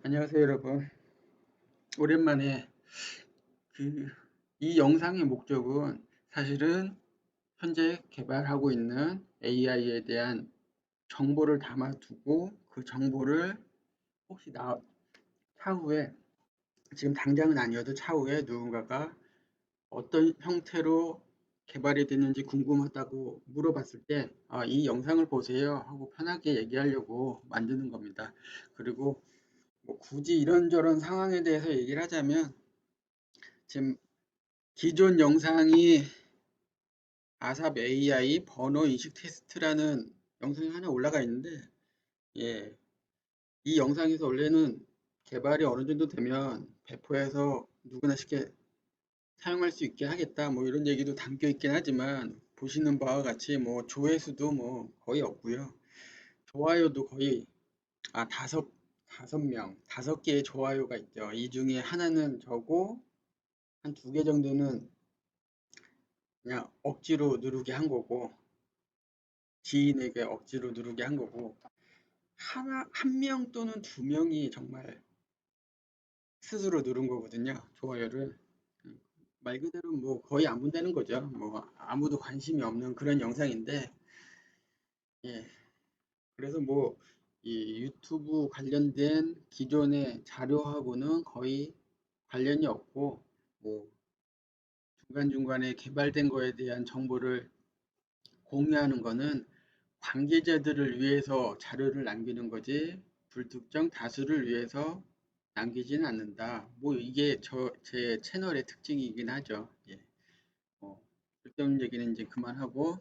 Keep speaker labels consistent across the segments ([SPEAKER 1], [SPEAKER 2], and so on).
[SPEAKER 1] 안녕하세요, 여러분. 오랜만에 이 영상의 목적은 사실은 현재 개발하고 있는 AI에 대한 정보를 담아두고 그 정보를 혹시 차후에 지금 당장은 아니어도 차후에 누군가가 어떤 형태로 개발이 됐는지 궁금하다고 물어봤을 때, 이 영상을 보세요 하고 편하게 얘기하려고 만드는 겁니다. 그리고 뭐 굳이 이런저런 상황에 대해서 얘기를 하자면 지금 기존 영상이 아삽 AI 번호 인식 테스트라는 영상이 하나 올라가 있는데, 예, 이 영상에서 원래는 개발이 어느 정도 되면 배포해서 누구나 쉽게 사용할 수 있게 하겠다, 뭐 이런 얘기도 담겨 있긴 하지만, 보시는 바와 같이 뭐 조회수도 뭐 거의 없고요. 좋아요도 거의, 다섯 명, 다섯 개의 좋아요가 있죠. 이 중에 하나는 저고, 한 두 개 정도는 그냥 억지로 누르게 한 거고, 지인에게 억지로 누르게 한 거고, 한 명 또는 두 명이 정말 스스로 누른 거거든요. 좋아요를. 말 그대로 뭐 거의 안 본다는 거죠. 뭐 아무도 관심이 없는 그런 영상인데, 예. 그래서 뭐 이 유튜브 관련된 기존의 자료하고는 거의 관련이 없고, 뭐 중간중간에 개발된 거에 대한 정보를 공유하는 거는 관계자들을 위해서 자료를 남기는 거지 불특정 다수를 위해서 남기지는 않는다. 뭐 이게 제 채널의 특징이긴 하죠. 예. 쓸데없는 얘기는 이제 그만하고,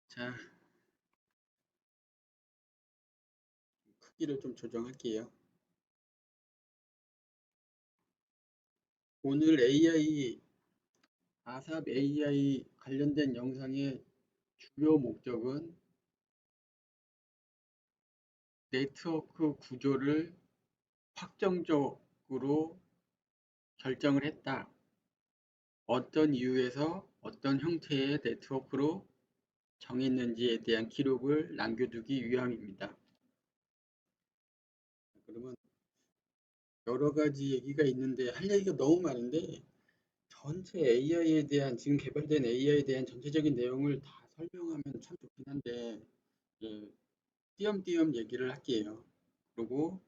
[SPEAKER 1] 자, 크기를 좀 조정할게요. 오늘 아삽 AI 관련된 영상의 주요 목적은 네트워크 구조를 확정적으로 결정을 했다. 어떤 이유에서 어떤 형태의 네트워크로 정했는지에 대한 기록을 남겨두기 위함입니다. 그러면 여러 가지 얘기가 있는데 할 얘기가 너무 많은데 전체 AI에 대한 지금 개발된 AI에 대한 전체적인 내용을 다 설명하면 참 좋긴 한데, 예, 띄엄띄엄 얘기를 할게요. 그리고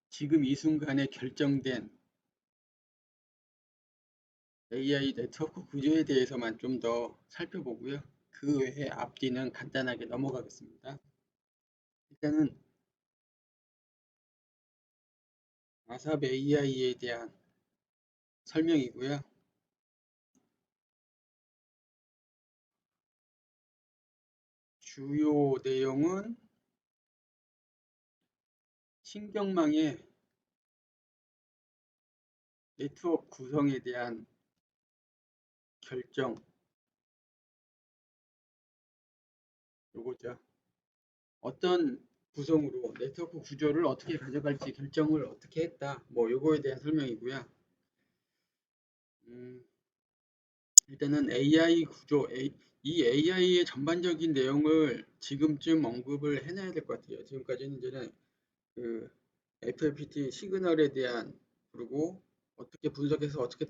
[SPEAKER 1] 지금 이 순간에 결정된 AI 네트워크 구조에 대해서만 좀 더 살펴보고요. 그 외에 앞뒤는 간단하게 넘어가겠습니다. 일단은 아삽 AI에 대한 설명이고요. 주요 내용은 신경망의 네트워크 구성에 대한 결정, 요거죠. 어떤 구성으로 네트워크 구조를 어떻게 가져갈지 결정을 어떻게 했다. 뭐 요거에 대한 설명이고요. 음, 일단은 AI 구조, 이 AI의 전반적인 내용을 지금쯤 언급을 해놔야 될 것 같아요. 지금까지는 이제는 그 FFPT 시그널에 대한, 그리고 어떻게 분석해서 어떻게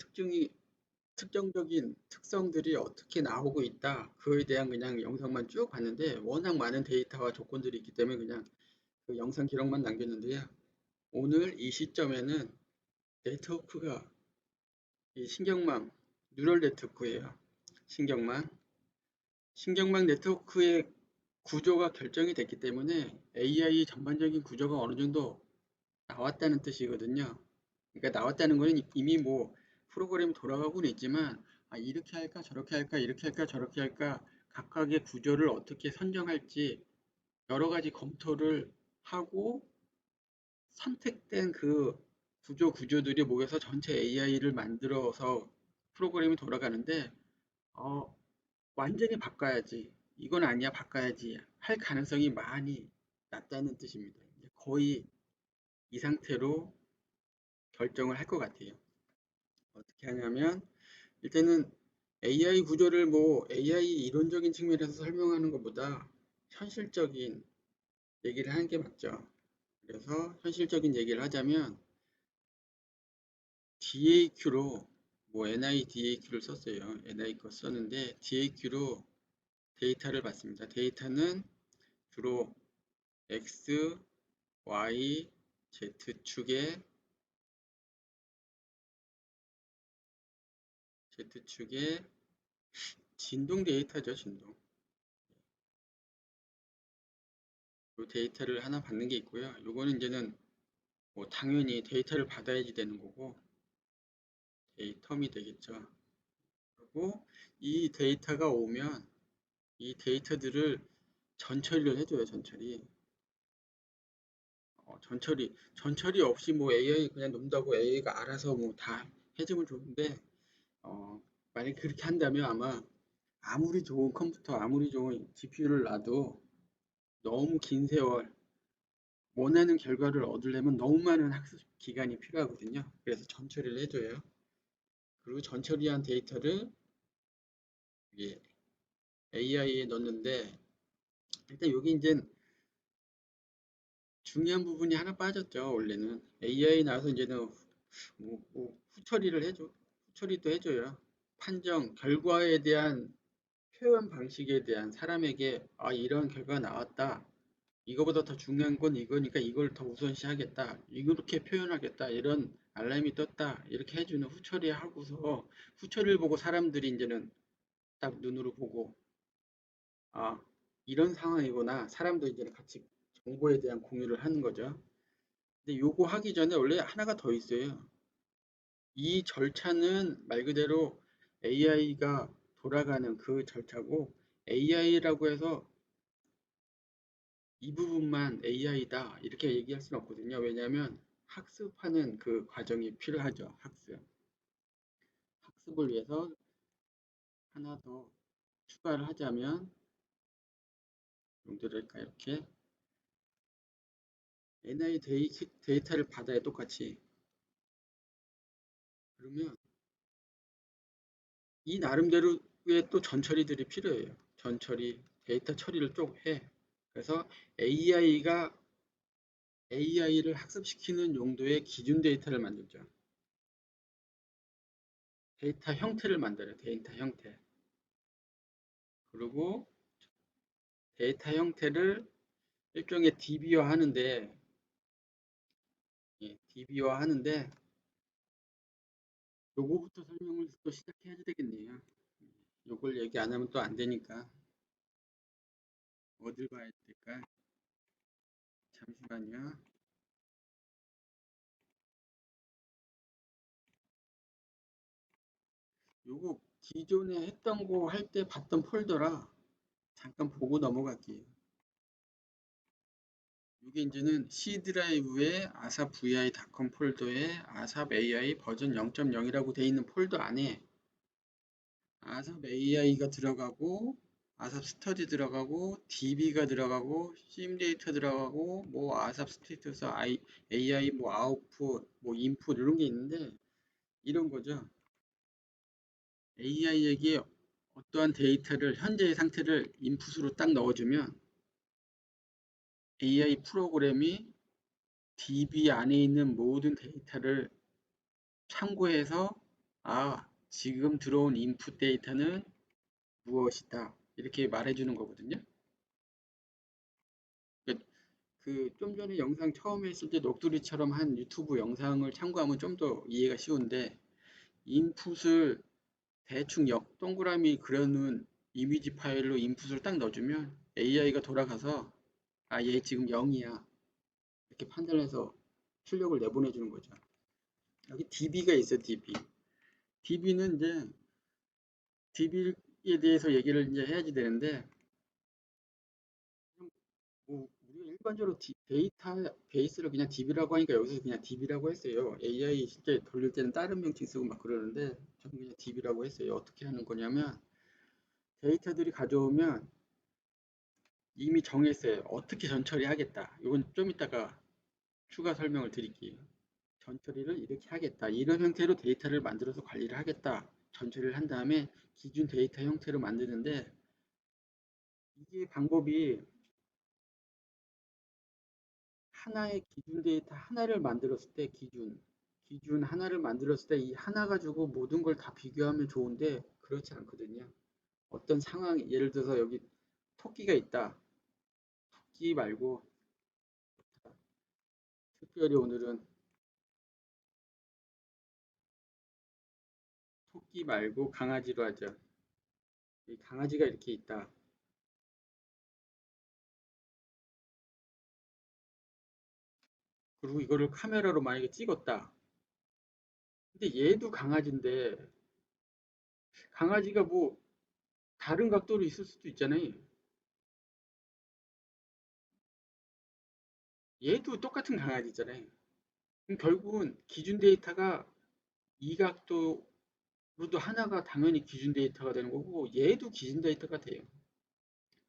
[SPEAKER 1] 특정적인 특성들이 어떻게 나오고 있다. 그에 대한 그냥 영상만 쭉 봤는데 워낙 많은 데이터와 조건들이 있기 때문에 그냥 그 영상 기록만 남겼는데요. 오늘 이 시점에는 네트워크가 이 신경망, 뉴럴 네트워크예요. 신경망. 신경망 네트워크의 구조가 결정이 됐기 때문에 AI 전반적인 구조가 어느 정도 나왔다는 뜻이거든요. 그러니까 나왔다는 거는 이미 뭐 프로그램이 돌아가고는 있지만, 이렇게 할까 저렇게 할까 이렇게 할까 저렇게 할까 각각의 구조를 어떻게 선정할지 여러 가지 검토를 하고 선택된 그 구조들이 모여서 전체 AI를 만들어서 프로그램이 돌아가는데, 어, 완전히 바꿔야지, 이건 아니야 바꿔야지 할 가능성이 많이 낮다는 뜻입니다. 거의 이 상태로 결정을 할 것 같아요. 어떻게 하냐면 일단은 AI 구조를 뭐 AI 이론적인 측면에서 설명하는 것보다 현실적인 얘기를 하는 게 맞죠. 그래서 현실적인 얘기를 하자면 DAQ로 뭐 NIDAQ를 썼어요. NI 거 썼는데 DAQ로 데이터를 받습니다. 데이터는 주로 X, Y, Z축의 진동 데이터죠, 진동. 그 데이터를 하나 받는 게 있고요. 요거는 이제는 뭐 당연히 데이터를 받아야지 되는 거고 데이텀이 되겠죠. 그리고 이 데이터가 오면 이 데이터들을 전처리를 해줘요, 전처리. 전처리 없이 뭐 AI 그냥 논다고 AI가 알아서 뭐 다 해주면 좋은데, 어, 만약 그렇게 한다면 아마 아무리 좋은 컴퓨터, 아무리 좋은 GPU를 놔도 너무 긴 세월 원하는 결과를 얻으려면 너무 많은 학습 기간이 필요하거든요. 그래서 전처리를 해줘요. 그리고 전처리한 데이터를 AI에 넣는데 일단 여기 이제 중요한 부분이 하나 빠졌죠. 원래는 AI 나와서 이제는 뭐 후처리를 해줘. 후처리도 해줘요. 판정, 결과에 대한 표현 방식에 대한 사람에게 이런 결과가 나왔다. 이거보다 더 중요한 건 이거니까 이걸 더 우선시하겠다. 이렇게 표현하겠다. 이런 알람이 떴다. 이렇게 해주는 후처리하고서 후처리를 보고 사람들이 이제는 딱 눈으로 보고 아, 이런 상황이구나. 사람도 이제는 같이 정보에 대한 공유를 하는 거죠. 근데 요거 하기 전에 원래 하나가 더 있어요. 이 절차는 말 그대로 AI가 돌아가는 그 절차고 AI라고 해서 이 부분만 AI다 이렇게 얘기할 수는 없거든요. 왜냐하면 학습하는 그 과정이 필요하죠. 학습을 위해서 하나 더 추가를 하자면 용도될까 이렇게 NI 데이터를 받아야 똑같이 그러면 이 나름대로의 또 전처리들이 필요해요. 전처리 데이터 처리를 쭉 해. 그래서 AI를 학습시키는 용도의 기준 데이터를 만들죠. 데이터 형태를 만들어요. 데이터 형태. 그리고 데이터 형태를 일종의 DB화 하는데, DB화 하는데, 요거부터 설명을 또 시작해야 되겠네요. 요걸 얘기 안 하면 또 안 되니까. 어딜 봐야 될까? 잠시만요. 요거 기존에 했던 거 할 때 봤던 폴더라. 잠깐 보고 넘어갈게요. 이게 이제는 C 드라이브에 아삽 vi.com 폴더에 아삽 AI 버전 0.0이라고 돼 있는 폴더 안에 아삽 AI가 들어가고 아삽 스터디 들어가고 DB가 들어가고 심데이터 들어가고 뭐 아삽 스테이터스 AI 뭐 아웃풋 뭐 인풋 이런 게 있는데 이런 거죠. AI에게 어떠한 데이터를 현재의 상태를 인풋으로 딱 넣어주면 AI 프로그램이 DB 안에 있는 모든 데이터를 참고해서 지금 들어온 인풋 데이터는 무엇이다. 이렇게 말해주는 거거든요. 그 좀 전에 영상 처음에 했을 때 녹두리처럼 한 유튜브 영상을 참고하면 좀 더 이해가 쉬운데 인풋을 대충 동그라미 그려놓은 이미지 파일로 인풋을 딱 넣어주면 AI가 돌아가서 얘 지금 0이야. 이렇게 판단해서 출력을 내보내주는 거죠. 여기 DB가 있어요, DB. DB는 이제 DB에 대해서 얘기를 이제 해야지 되는데 뭐 우리가 일반적으로 데이터 베이스를 그냥 DB라고 하니까 여기서 그냥 DB라고 했어요. AI 실제 돌릴 때는 다른 명칭 쓰고 막 그러는데 저는 그냥 DB라고 했어요. 어떻게 하는 거냐면 데이터들이 가져오면 이미 정했어요. 어떻게 전처리 하겠다. 이건 좀 이따가 추가 설명을 드릴게요. 전처리를 이렇게 하겠다. 이런 형태로 데이터를 만들어서 관리를 하겠다. 전처리를 한 다음에 기준 데이터 형태로 만드는데 이게 방법이 하나의 기준 데이터 하나를 만들었을 때 기준 하나를 만들었을 때 이 하나 가지고 모든 걸 다 비교하면 좋은데 그렇지 않거든요. 어떤 상황, 예를 들어서 여기 토끼가 있다. 토끼 말고 특별히 오늘은 토끼 말고 강아지로 하죠. 이 강아지가 이렇게 있다. 그리고 이거를 카메라로 만약에 찍었다. 근데 얘도 강아지인데 강아지가 뭐 다른 각도로 있을 수도 있잖아요. 얘도 똑같은 강아지잖아요. 그럼 결국은 기준 데이터가 이 각도로도 하나가 당연히 기준 데이터가 되는 거고 얘도 기준 데이터가 돼요.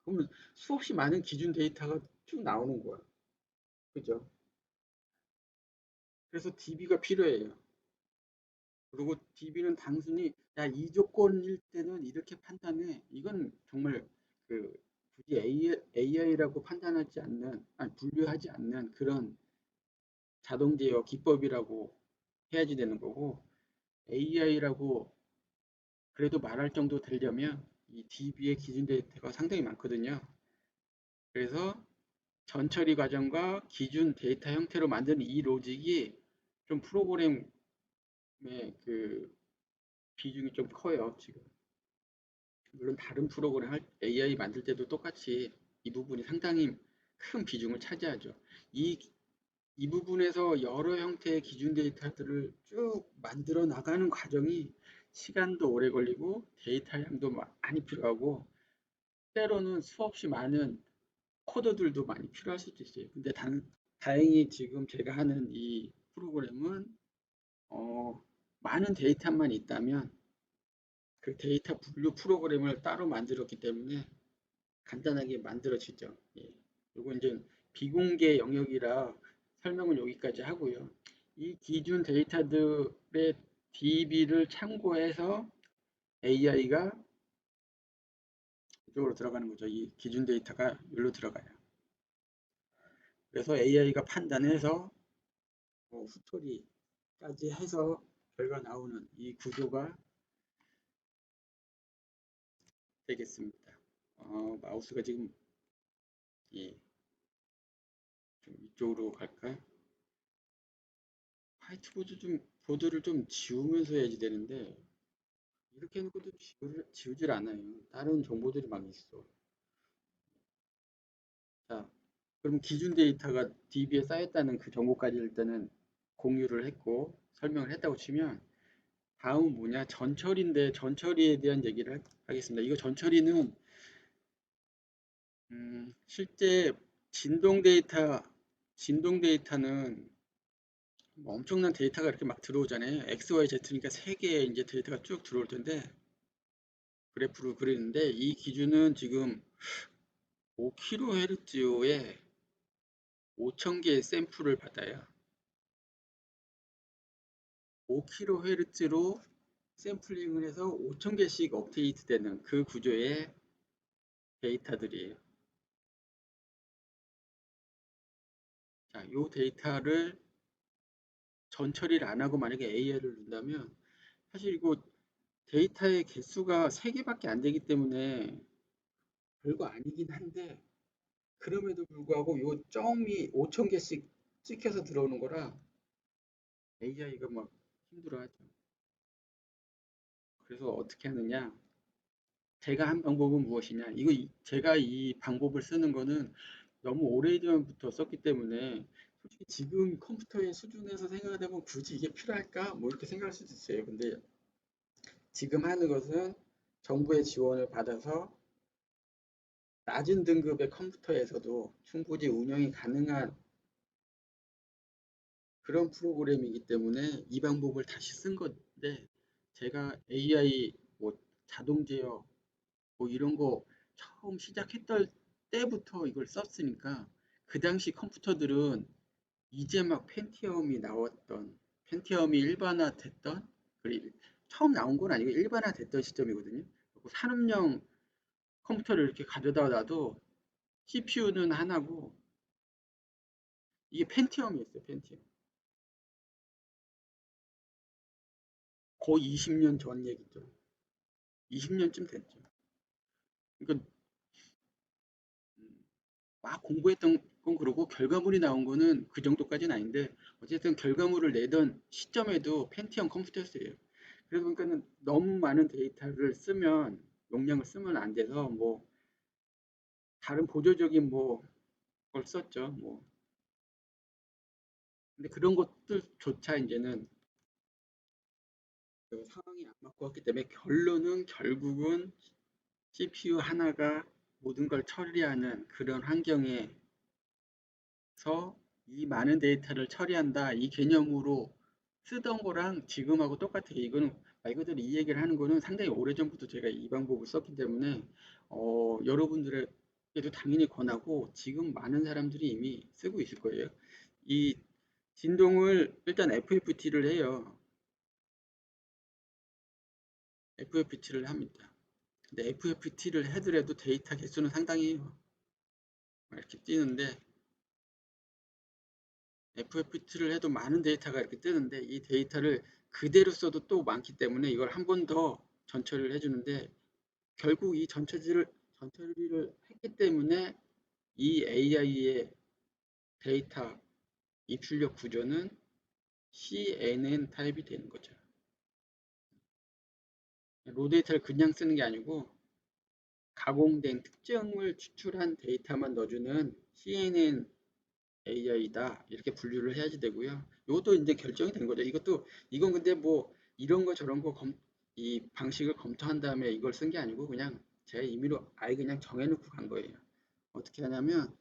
[SPEAKER 1] 그러면 수없이 많은 기준 데이터가 쭉 나오는 거야. 그죠? 그래서 DB가 필요해요. 그리고 DB는 단순히 야, 이 조건일 때는 이렇게 판단해. 이건 정말 그 굳이 AI라고 판단하지 않는, 아니 분류하지 않는 그런 자동 제어 기법이라고 해야지 되는 거고 AI라고 그래도 말할 정도 되려면 이 DB의 기준 데이터가 상당히 많거든요. 그래서 전처리 과정과 기준 데이터 형태로 만드는 이 로직이 좀 프로그램의 그 비중이 좀 커요, 지금. 물론 다른 프로그램 AI 만들 때도 똑같이 이 부분이 상당히 큰 비중을 차지하죠. 이, 이 부분에서 여러 형태의 기준 데이터들을 쭉 만들어 나가는 과정이 시간도 오래 걸리고 데이터 양도 많이 필요하고 때로는 수없이 많은 코드들도 많이 필요할 수도 있어요. 근데 다행히 지금 제가 하는 이 프로그램은 많은 데이터만 있다면 그 데이터 분류 프로그램을 따로 만들었기 때문에 간단하게 만들어지죠. 예. 요거 이제 비공개 영역이라 설명은 여기까지 하고요. 이 기준 데이터들의 DB를 참고해서 AI가 이쪽으로 들어가는 거죠. 이 기준 데이터가 여기로 들어가요. 그래서 AI가 판단해서 뭐 스토리까지 해서 결과 나오는 이 구조가 되겠습니다. 마우스가 지금 예, 좀 이쪽으로 갈까요? 화이트보드 보드를 좀 지우면서 해야지 되는데 이렇게 해놓고도 지우질 않아요. 다른 정보들이 막 있어. 자, 그럼 기준 데이터가 DB에 쌓였다는 그 정보까지 일단은 공유를 했고 설명을 했다고 치면 다음은 뭐냐? 전처리인데 전처리에 대한 얘기를 하겠습니다. 이거 전처리는 실제 진동 데이터는 뭐 엄청난 데이터가 이렇게 막 들어오잖아요. X, Y, Z니까 세 개의 이제 데이터가 쭉 들어올 텐데 그래프를 그리는데 이 기준은 지금 5kHz에 5,000개의 샘플을 받아요. 5kHz로 샘플링을 해서 5,000개씩 업데이트 되는 그 구조의 데이터들이에요. 자, 이 데이터를 전처리를 안 하고 만약에 AI를 넣는다면 사실 이거 데이터의 개수가 3개밖에 안 되기 때문에 별거 아니긴 한데 그럼에도 불구하고 요 점이 5,000개씩 찍혀서 들어오는 거라 AI가 막 힘들어하죠. 그래서 어떻게 하느냐? 제가 한 방법은 무엇이냐? 제가 이 방법을 쓰는 거는 너무 오래전부터 썼기 때문에 솔직히 지금 컴퓨터의 수준에서 생각을 해보면 굳이 이게 필요할까? 뭐 이렇게 생각할 수도 있어요. 근데 지금 하는 것은 정부의 지원을 받아서 낮은 등급의 컴퓨터에서도 충분히 운영이 가능한 그런 프로그램이기 때문에 이 방법을 다시 쓴 건데 제가 AI 뭐 자동 제어 뭐 이런 거 처음 시작했던 때부터 이걸 썼으니까 그 당시 컴퓨터들은 이제 막 펜티엄이 나왔던 펜티엄이 일반화됐던 처음 나온 건 아니고 일반화됐던 시점이거든요. 그리고 산업용 컴퓨터를 이렇게 가져다 놔도 CPU는 하나고 이게 펜티엄이었어요, 펜티엄. 거의 20년 전 얘기죠. 20년쯤 됐죠. 그러니까 막 공부했던 건 그러고 결과물이 나온 거는 그 정도까지는 아닌데 어쨌든 결과물을 내던 시점에도 펜티엄 컴퓨터였어요. 그러다 보니까는 너무 많은 데이터를 쓰면 용량을 쓰면 안 돼서 뭐 다른 보조적인 뭐 걸 썼죠. 뭐 근데 그런 것들조차 이제는 그 상황이 안 맞고 왔기 때문에 결론은 결국은 CPU 하나가 모든 걸 처리하는 그런 환경에서 이 많은 데이터를 처리한다 이 개념으로 쓰던 거랑 지금하고 똑같아요. 이거는 말 그대로 이 얘기를 하는 거는 상당히 오래전부터 제가 이 방법을 썼기 때문에 여러분들에게도 당연히 권하고 지금 많은 사람들이 이미 쓰고 있을 거예요. 이 진동을 일단 FFT를 해요. FFT를 합니다. 근데 FFT를 해더라도 데이터 개수는 상당히 이렇게 뛰는데 FFT를 해도 많은 데이터가 이렇게 뜨는데 이 데이터를 그대로 써도 또 많기 때문에 이걸 한 번 더 전처리를 해주는데 결국 이 전처리를 했기 때문에 이 AI의 데이터 입출력 구조는 CNN 타입이 되는 거죠. 로 데이터를 그냥 쓰는 게 아니고 가공된 특정을 추출한 데이터만 넣어주는 CNN AI다 이렇게 분류를 해야지 되고요. 이것도 이제 결정이 된 거죠. 이건 근데 뭐 이런 거 저런 거 이 방식을 검토한 다음에 이걸 쓴 게 아니고 그냥 제가 임의로 아예 그냥 정해놓고 간 거예요. 어떻게 하냐면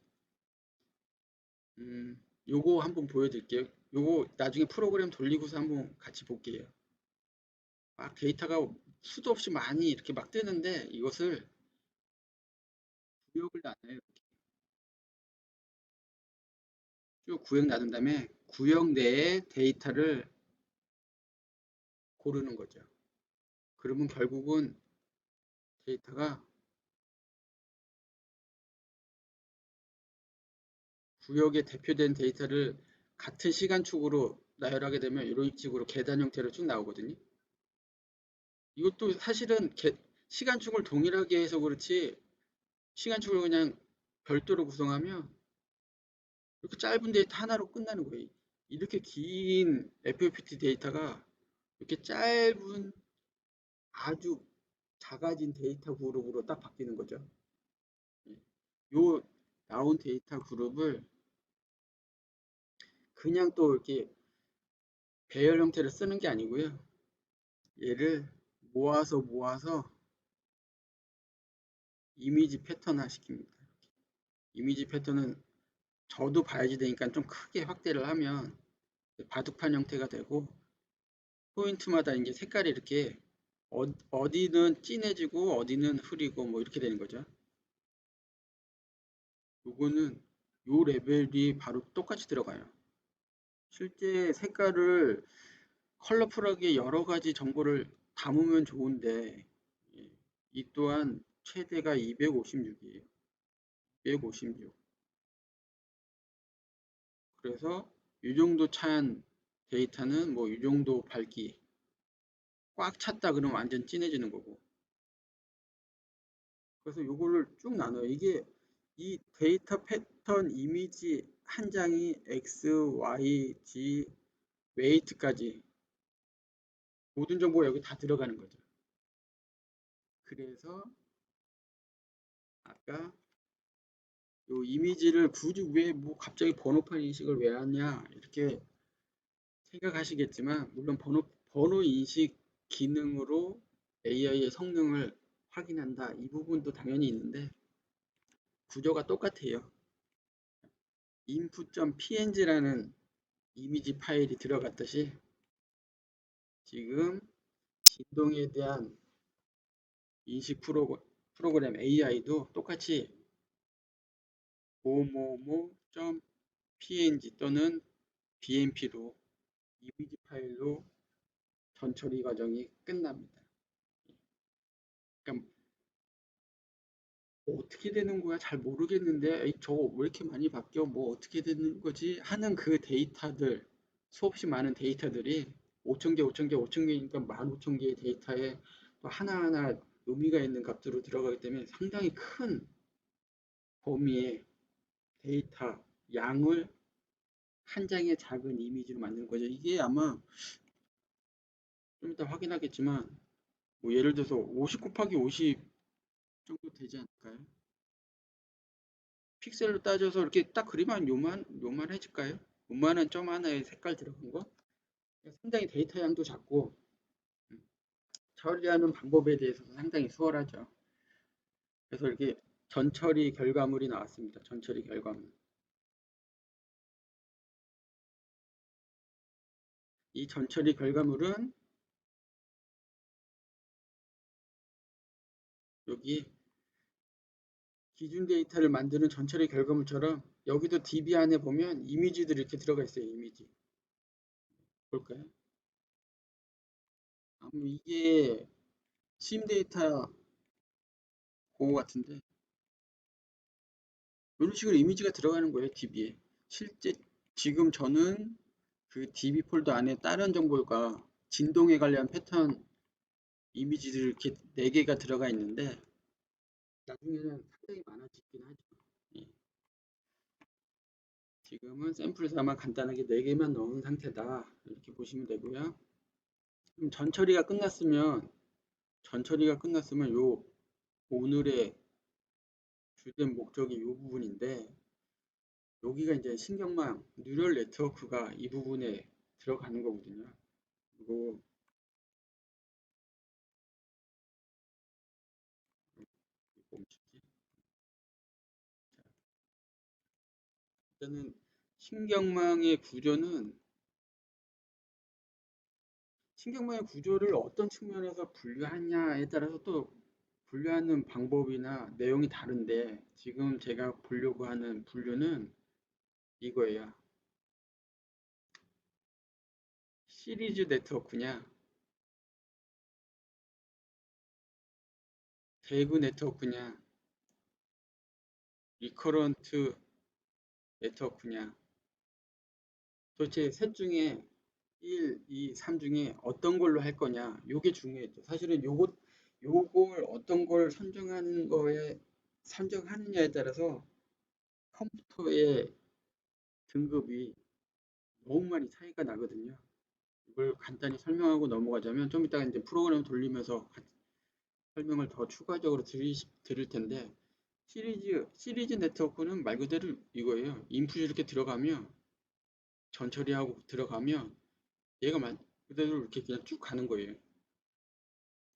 [SPEAKER 1] 요거 한번 보여드릴게요. 요거 나중에 프로그램 돌리고서 한번 같이 볼게요. 막 데이터가 수도 없이 많이 이렇게 막 뜨는데 이것을 구역을 나눠요. 쭉 구역 나눈 다음에 구역 내에 데이터를 고르는 거죠. 그러면 결국은 데이터가 구역에 대표된 데이터를 같은 시간축으로 나열하게 되면 이런 식으로 계단 형태로 쭉 나오거든요. 이것도 사실은 시간축을 동일하게 해서 그렇지 시간축을 그냥 별도로 구성하면 이렇게 짧은 데이터 하나로 끝나는 거예요. 이렇게 긴 FFT 데이터가 이렇게 짧은 아주 작아진 데이터 그룹으로 딱 바뀌는 거죠. 요 나온 데이터 그룹을 그냥 또 이렇게 배열 형태를 쓰는 게 아니고요. 얘를 모아서 이미지 패턴화 시킵니다. 이미지 패턴은 저도 봐야지 되니까 좀 크게 확대를 하면 바둑판 형태가 되고 포인트마다 이제 색깔이 이렇게 어디는 진해지고 어디는 흐리고 뭐 이렇게 되는 거죠. 요거는 요 레벨이 바로 똑같이 들어가요. 실제 색깔을 컬러풀하게 여러 가지 정보를 담으면 좋은데 이 또한 최대가 256이에요. 256. 그래서 이 정도 찬 데이터는 뭐 이 정도 밝기 꽉 찼다 그러면 완전 진해지는 거고. 그래서 요거를 쭉 나눠요. 이게 이 데이터 패턴 이미지 한 장이 X, Y, Z, 웨이트까지 모든 정보가 여기 다 들어가는 거죠. 그래서 아까 요 이미지를 굳이 왜 뭐 갑자기 번호판 인식을 왜 하냐 이렇게 생각하시겠지만 물론 번호 인식 기능으로 AI의 성능을 확인한다 이 부분도 당연히 있는데 구조가 똑같아요. input.png라는 이미지 파일이 들어갔듯이 지금 진동에 대한 인식 프로그램 AI도 똑같이 뭐뭐뭐.png 또는 BMP로 이미지 파일로 전처리 과정이 끝납니다. 그러니까 어떻게 되는 거야? 잘 모르겠는데, 에이, 저거 왜 이렇게 많이 바뀌어? 뭐 어떻게 되는 거지? 하는 그 데이터들, 수없이 많은 데이터들이 5천 개, 5천 개, 5천 개니까 15,000개의 데이터에 또 하나하나 의미가 있는 값으로 들어가기 때문에 상당히 큰 범위의 데이터 양을 한 장의 작은 이미지로 만드는 거죠. 이게 아마 좀 이따 확인하겠지만, 뭐 예를 들어서 50 곱하기 50 정도 되지 않을까요? 픽셀로 따져서 이렇게 딱 그리면 요만해질까요? 요만한 점 하나에 색깔 들어간 거? 상당히 데이터 양도 작고 음, 처리하는 방법에 대해서도 상당히 수월하죠. 그래서 이렇게 전처리 결과물이 나왔습니다. 전처리 결과물. 이 전처리 결과물은 여기 기준 데이터를 만드는 전처리 결과물처럼 여기도 DB 안에 보면 이미지들이 이렇게 들어가 있어요. 이미지. 볼까요? 이게 심 데이터 그거 같은데 이런 식으로 이미지가 들어가는 거예요. DB에. 실제 지금 저는 그 DB 폴더 안에 다른 정보가 진동에 관련 패턴 이미지들 이렇게 4개가 들어가 있는데 나중에는 상당히 많아지긴 하죠. 예. 지금은 샘플 삼아 간단하게 4개만 넣은 상태다. 이렇게 보시면 되고요. 그럼 전처리가 끝났으면 요 오늘의 주된 목적이 요 부분인데 여기가 이제 신경망 뉴럴 네트워크가 이 부분에 들어가는 거거든요. 그리고 멈추지. 일단은 신경망의 구조는 신경망의 구조를 어떤 측면에서 분류하냐에 따라서 또 분류하는 방법이나 내용이 다른데 지금 제가 보려고 하는 분류는 이거예요. 시리즈 네트워크냐, 대구 네트워크냐, 리커런트 네트워크냐. 도대체 셋 중에 1, 2, 3 중에 어떤 걸로 할 거냐. 요게 중요했죠. 사실은 요걸 어떤 걸 선정하느냐에 따라서 컴퓨터의 등급이 너무 많이 차이가 나거든요. 이걸 간단히 설명하고 넘어가자면 좀 이따가 이제 프로그램 돌리면서 설명을 더 추가적으로 드릴 텐데 시리즈 네트워크는 말 그대로 이거예요. 인풋이 이렇게 들어가면 전처리하고 들어가면 얘가 말 그대로 이렇게 그냥 쭉 가는 거예요.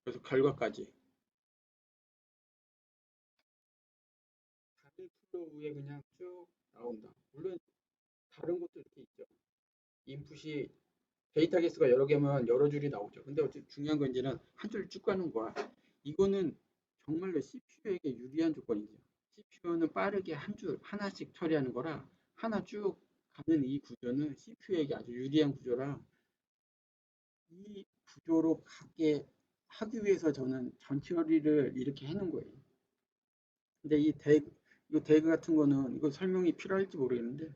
[SPEAKER 1] 그래서 결과까지 다른 플로우 위에 그냥 쭉 나온다. 물론 다른 것도 이렇게 있죠. 인풋이 데이터 개수가 여러 개면 여러 줄이 나오죠. 근데 어쨌든 중요한 건 이제는 한 줄 쭉 가는 거야. 이거는 정말로 CPU에게 유리한 조건이죠. CPU는 빠르게 한 줄 하나씩 처리하는 거라 하나 쭉 가는 이 구조는 CPU에게 아주 유리한 구조라 이 구조로 가게 하기 위해서 저는 전처리를 이렇게 해놓은 거예요. 근데 이 대그 같은 거는 이거 설명이 필요할지 모르겠는데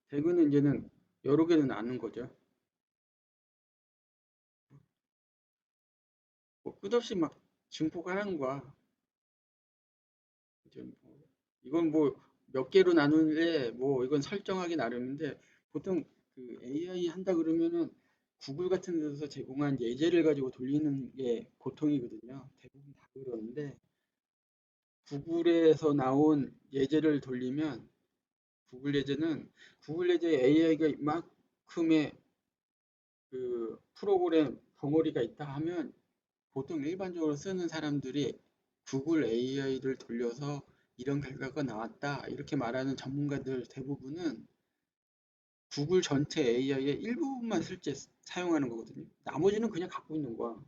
[SPEAKER 1] 대그는 이제는 여러 개는 아는 거죠. 뭐 끝없이 막 증폭을 하는 거야. 이건 뭐 몇 개로 나누는데 뭐 이건 설정하기 나름인데 보통 그 AI 한다 그러면은 구글 같은 데서 제공한 예제를 가지고 돌리는 게 보통이거든요. 대부분 다 그러는데 구글에서 나온 예제를 돌리면 구글 예제 AI가 이만큼의 그 프로그램 덩어리가 있다 하면 보통 일반적으로 쓰는 사람들이 구글 AI를 돌려서 이런 결과가 나왔다 이렇게 말하는 전문가들 대부분은 구글 전체 AI의 일부분만 실제 사용하는 거거든요. 나머지는 그냥 갖고 있는 거야.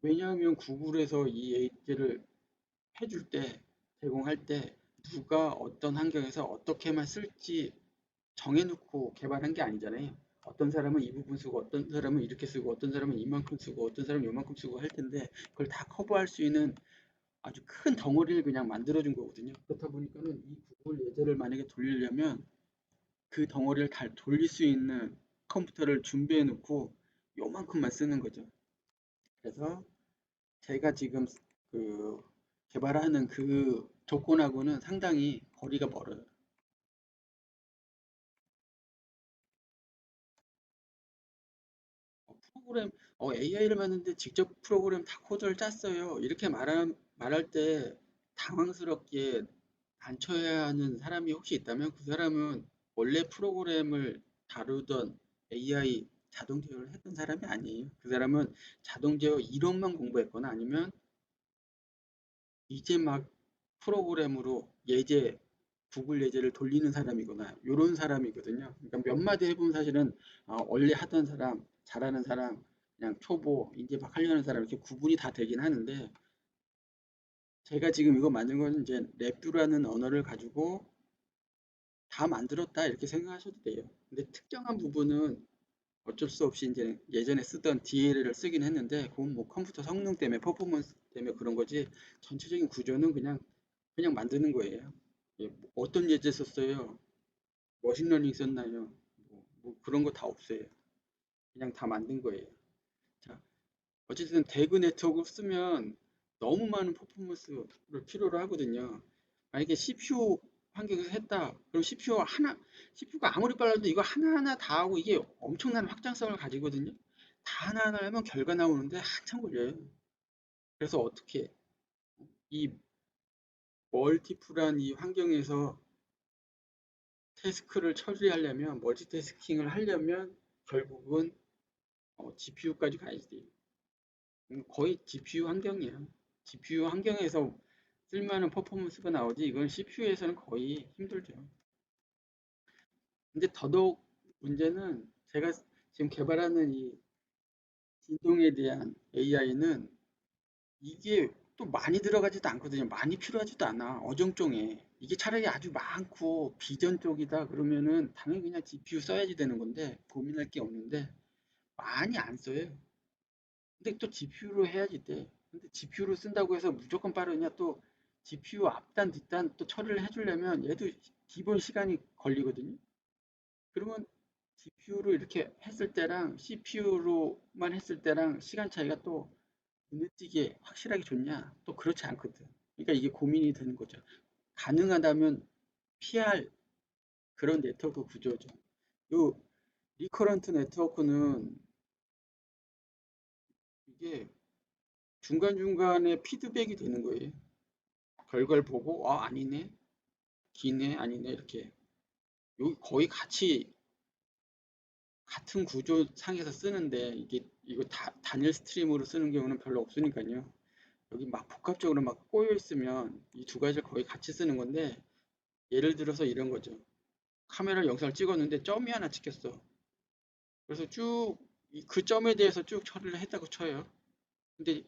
[SPEAKER 1] 왜냐하면 구글에서 이 AI를 해줄 때, 제공할 때 누가 어떤 환경에서 어떻게만 쓸지 정해놓고 개발한 게 아니잖아요. 어떤 사람은 이 부분 쓰고, 어떤 사람은 이렇게 쓰고, 어떤 사람은 이만큼 쓰고, 어떤 사람은 요만큼 쓰고 할 텐데 그걸 다 커버할 수 있는 아주 큰 덩어리를 그냥 만들어준 거거든요. 그렇다 보니까는 이 구글 예제를 만약에 돌리려면 그 덩어리를 다 돌릴 수 있는 컴퓨터를 준비해 놓고 요만큼만 쓰는 거죠. 그래서 제가 지금 그 개발하는 그 조건하고는 상당히 거리가 멀어요. 프로그램, AI를 만드는데 직접 프로그램 다 코드를 짰어요. 이렇게 말할 때 당황스럽게 안 쳐야 하는 사람이 혹시 있다면 그 사람은 원래 프로그램을 다루던 AI 자동 제어를 했던 사람이 아니에요. 그 사람은 자동 제어 이론만 공부했거나 아니면 이제 막 프로그램으로 예제, 구글 예제를 돌리는 사람이거나 이런 사람이거든요. 그러니까 몇 마디 해보면 사실은 원래 하던 사람, 잘하는 사람, 그냥 초보, 이제 막 하려는 사람 이렇게 구분이 다 되긴 하는데 제가 지금 이거 만든 건 이제 랩뷰라는 언어를 가지고 다 만들었다 이렇게 생각하셔도 돼요. 근데 특정한 부분은 어쩔 수 없이 이제 예전에 쓰던 DLL을 쓰긴 했는데 그건 뭐 컴퓨터 성능 때문에 퍼포먼스 때문에 그런 거지 전체적인 구조는 그냥 만드는 거예요. 예, 뭐 어떤 예제 썼어요? 머신러닝 썼나요? 뭐 그런 거 다 없어요. 그냥 다 만든 거예요. 자, 어쨌든 대그 네트워크 쓰면 너무 많은 퍼포먼스를 필요로 하거든요. 만약에 CPU 환경에서 했다. 그럼 CPU가 아무리 빨라도 이거 하나하나 다 하고 이게 엄청난 확장성을 가지거든요. 다 하나하나 하면 결과 나오는데 한참 걸려요. 그래서 어떻게 이 멀티플한 이 환경에서 태스크를 처리하려면 멀티태스킹을 하려면 결국은 GPU까지 가야지 돼요. 거의 GPU 환경이에요. GPU 환경에서 쓸만한 퍼포먼스가 나오지 이건 CPU에서는 거의 힘들죠. 근데 더더욱 문제는 제가 지금 개발하는 이 진동에 대한 AI는 이게 또 많이 들어가지도 않거든요. 많이 필요하지도 않아. 어정쩡해. 이게 차라리 아주 많고 비전 쪽이다 그러면은 당연히 그냥 GPU 써야지 되는 건데 고민할 게 없는데 많이 안 써요. 근데 또 GPU로 해야지 돼. 근데 GPU로 쓴다고 해서 무조건 빠르냐? 또 GPU 앞단, 뒷단 또 처리를 해주려면 얘도 기본 시간이 걸리거든요. 그러면 GPU로 이렇게 했을 때랑 CPU로만 했을 때랑 시간 차이가 또 눈에 띄게 확실하게 좋냐? 또 그렇지 않거든. 그러니까 이게 고민이 되는 거죠. 가능하다면 피할 그런 네트워크 구조죠. 요 리커런트 네트워크는 이게 중간중간에 피드백이 되는 거예요. 결과를 보고 아니네 기네 아니네 이렇게 여기 거의 같은 구조 상에서 쓰는데 이게 이거 단일 스트림으로 쓰는 경우는 별로 없으니까요. 여기 막 복합적으로 막 꼬여 있으면 이 두 가지를 거의 같이 쓰는 건데 예를 들어서 이런 거죠. 카메라 영상을 찍었는데 점이 하나 찍혔어. 그래서 쭉 그 점에 대해서 쭉 처리를 했다고 쳐요. 근데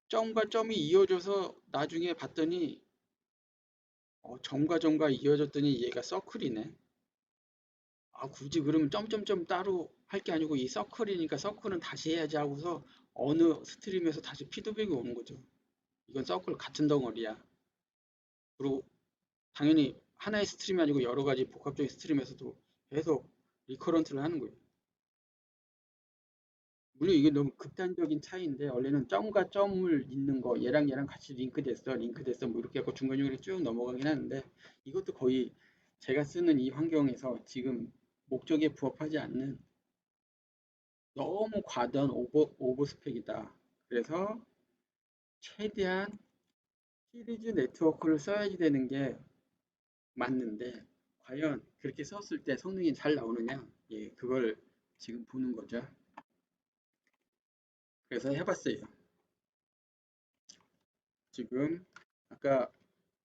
[SPEAKER 1] 점과 점이 이어져서 나중에 봤더니 점과 점과 이어졌더니 얘가 서클이네. 굳이 그러면 점점점 따로 할 게 아니고 이 서클이니까 서클은 다시 해야지 하고서 어느 스트림에서 다시 피드백이 오는 거죠. 이건 서클 같은 덩어리야. 그리고 당연히 하나의 스트림이 아니고 여러 가지 복합적인 스트림에서도 계속 리커런트를 하는 거예요. 물론 이게 너무 극단적인 차이인데 원래는 점과 점을 잇는 거 얘랑 같이 링크됐어 뭐 이렇게 하고 중간중간에 쭉 넘어가긴 하는데 이것도 거의 제가 쓰는 이 환경에서 지금 목적에 부합하지 않는 너무 과도한 오버 스펙이다. 그래서 최대한 시리즈 네트워크를 써야지 되는 게 맞는데 과연 그렇게 썼을 때 성능이 잘 나오느냐? 예, 그걸 지금 보는 거죠. 그래서 해봤어요. 지금 아까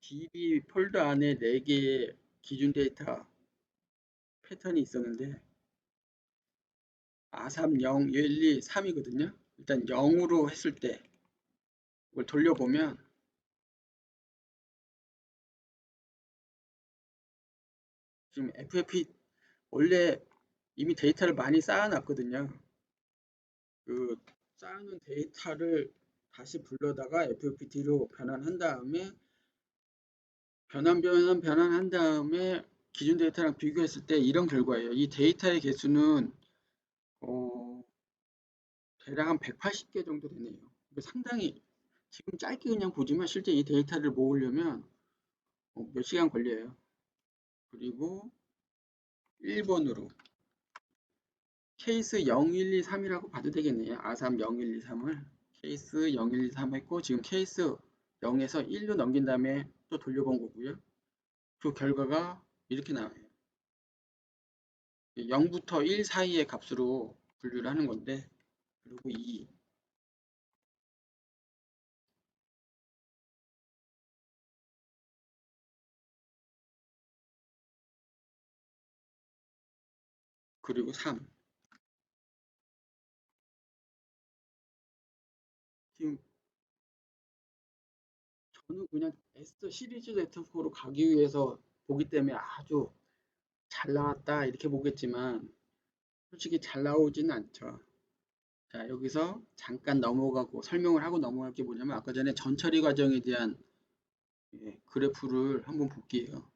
[SPEAKER 1] DB 폴더 안에 4개의 기준 데이터 패턴이 있었는데 3, 0, 1, 2, 3이거든요. 일단 0으로 했을 때 이걸 돌려보면 지금 FFP 원래 이미 데이터를 많이 쌓아놨거든요. 그 쌓아놓은 데이터를 다시 불러다가 FFT로 변환한 다음에 변환한 다음에 기존 데이터랑 비교했을 때 이런 결과예요. 이 데이터의 개수는 어, 대략 한 180개 정도 되네요. 상당히 지금 짧게 그냥 보지만 실제 이 데이터를 모으려면 몇 시간 걸려요. 그리고 1번으로 케이스 0123이라고 봐도 되겠네요. 아삼 0123을 케이스 0123 했고 지금 케이스 0에서 1로 넘긴 다음에 또 돌려본 거고요. 그 결과가 이렇게 나와요. 0부터 1 사이의 값으로 분류를 하는 건데 그리고 2 그리고 3 지금 저는 그냥 S 시리즈 네트워크로 가기 위해서 보기 때문에 아주 잘 나왔다 이렇게 보겠지만 솔직히 잘 나오지는 않죠. 자, 여기서 잠깐 넘어가고 설명을 하고 넘어갈 게 뭐냐면 아까 전에 전처리 과정에 대한 그래프를 한번 볼게요.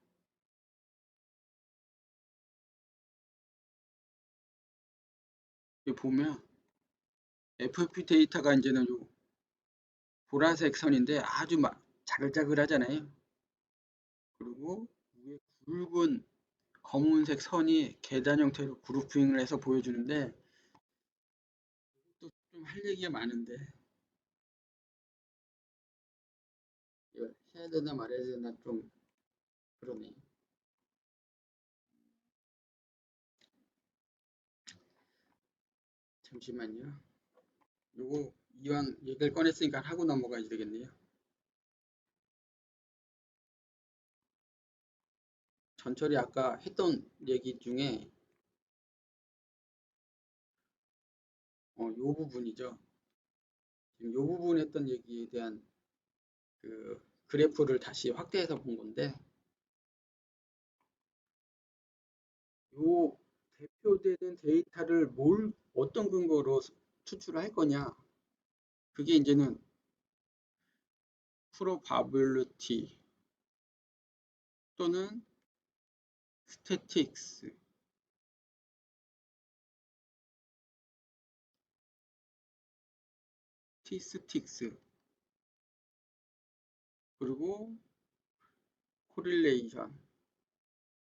[SPEAKER 1] 여기 보면 FFP 데이터가 이제는 요 보라색 선인데 아주 막 자글자글하잖아요. 그리고 위에 굵은 검은색 선이 계단 형태로 그루핑을 해서 보여주는데 또 좀 할 얘기가 많은데 이걸 해야 되나 말아야 되나 좀 그러네. 잠시만요. 요거 이왕 얘기를 꺼냈으니까 하고 넘어가야 되겠네요. 전철이 아까 했던 얘기 중에 요 부분이죠. 지금 요 부분 했던 얘기에 대한 그 그래프를 다시 확대해서 본 건데 요 대표되는 데이터를 어떤 근거로 추출을 할 거냐 그게 이제는 probability 또는 statistics 그리고 correlation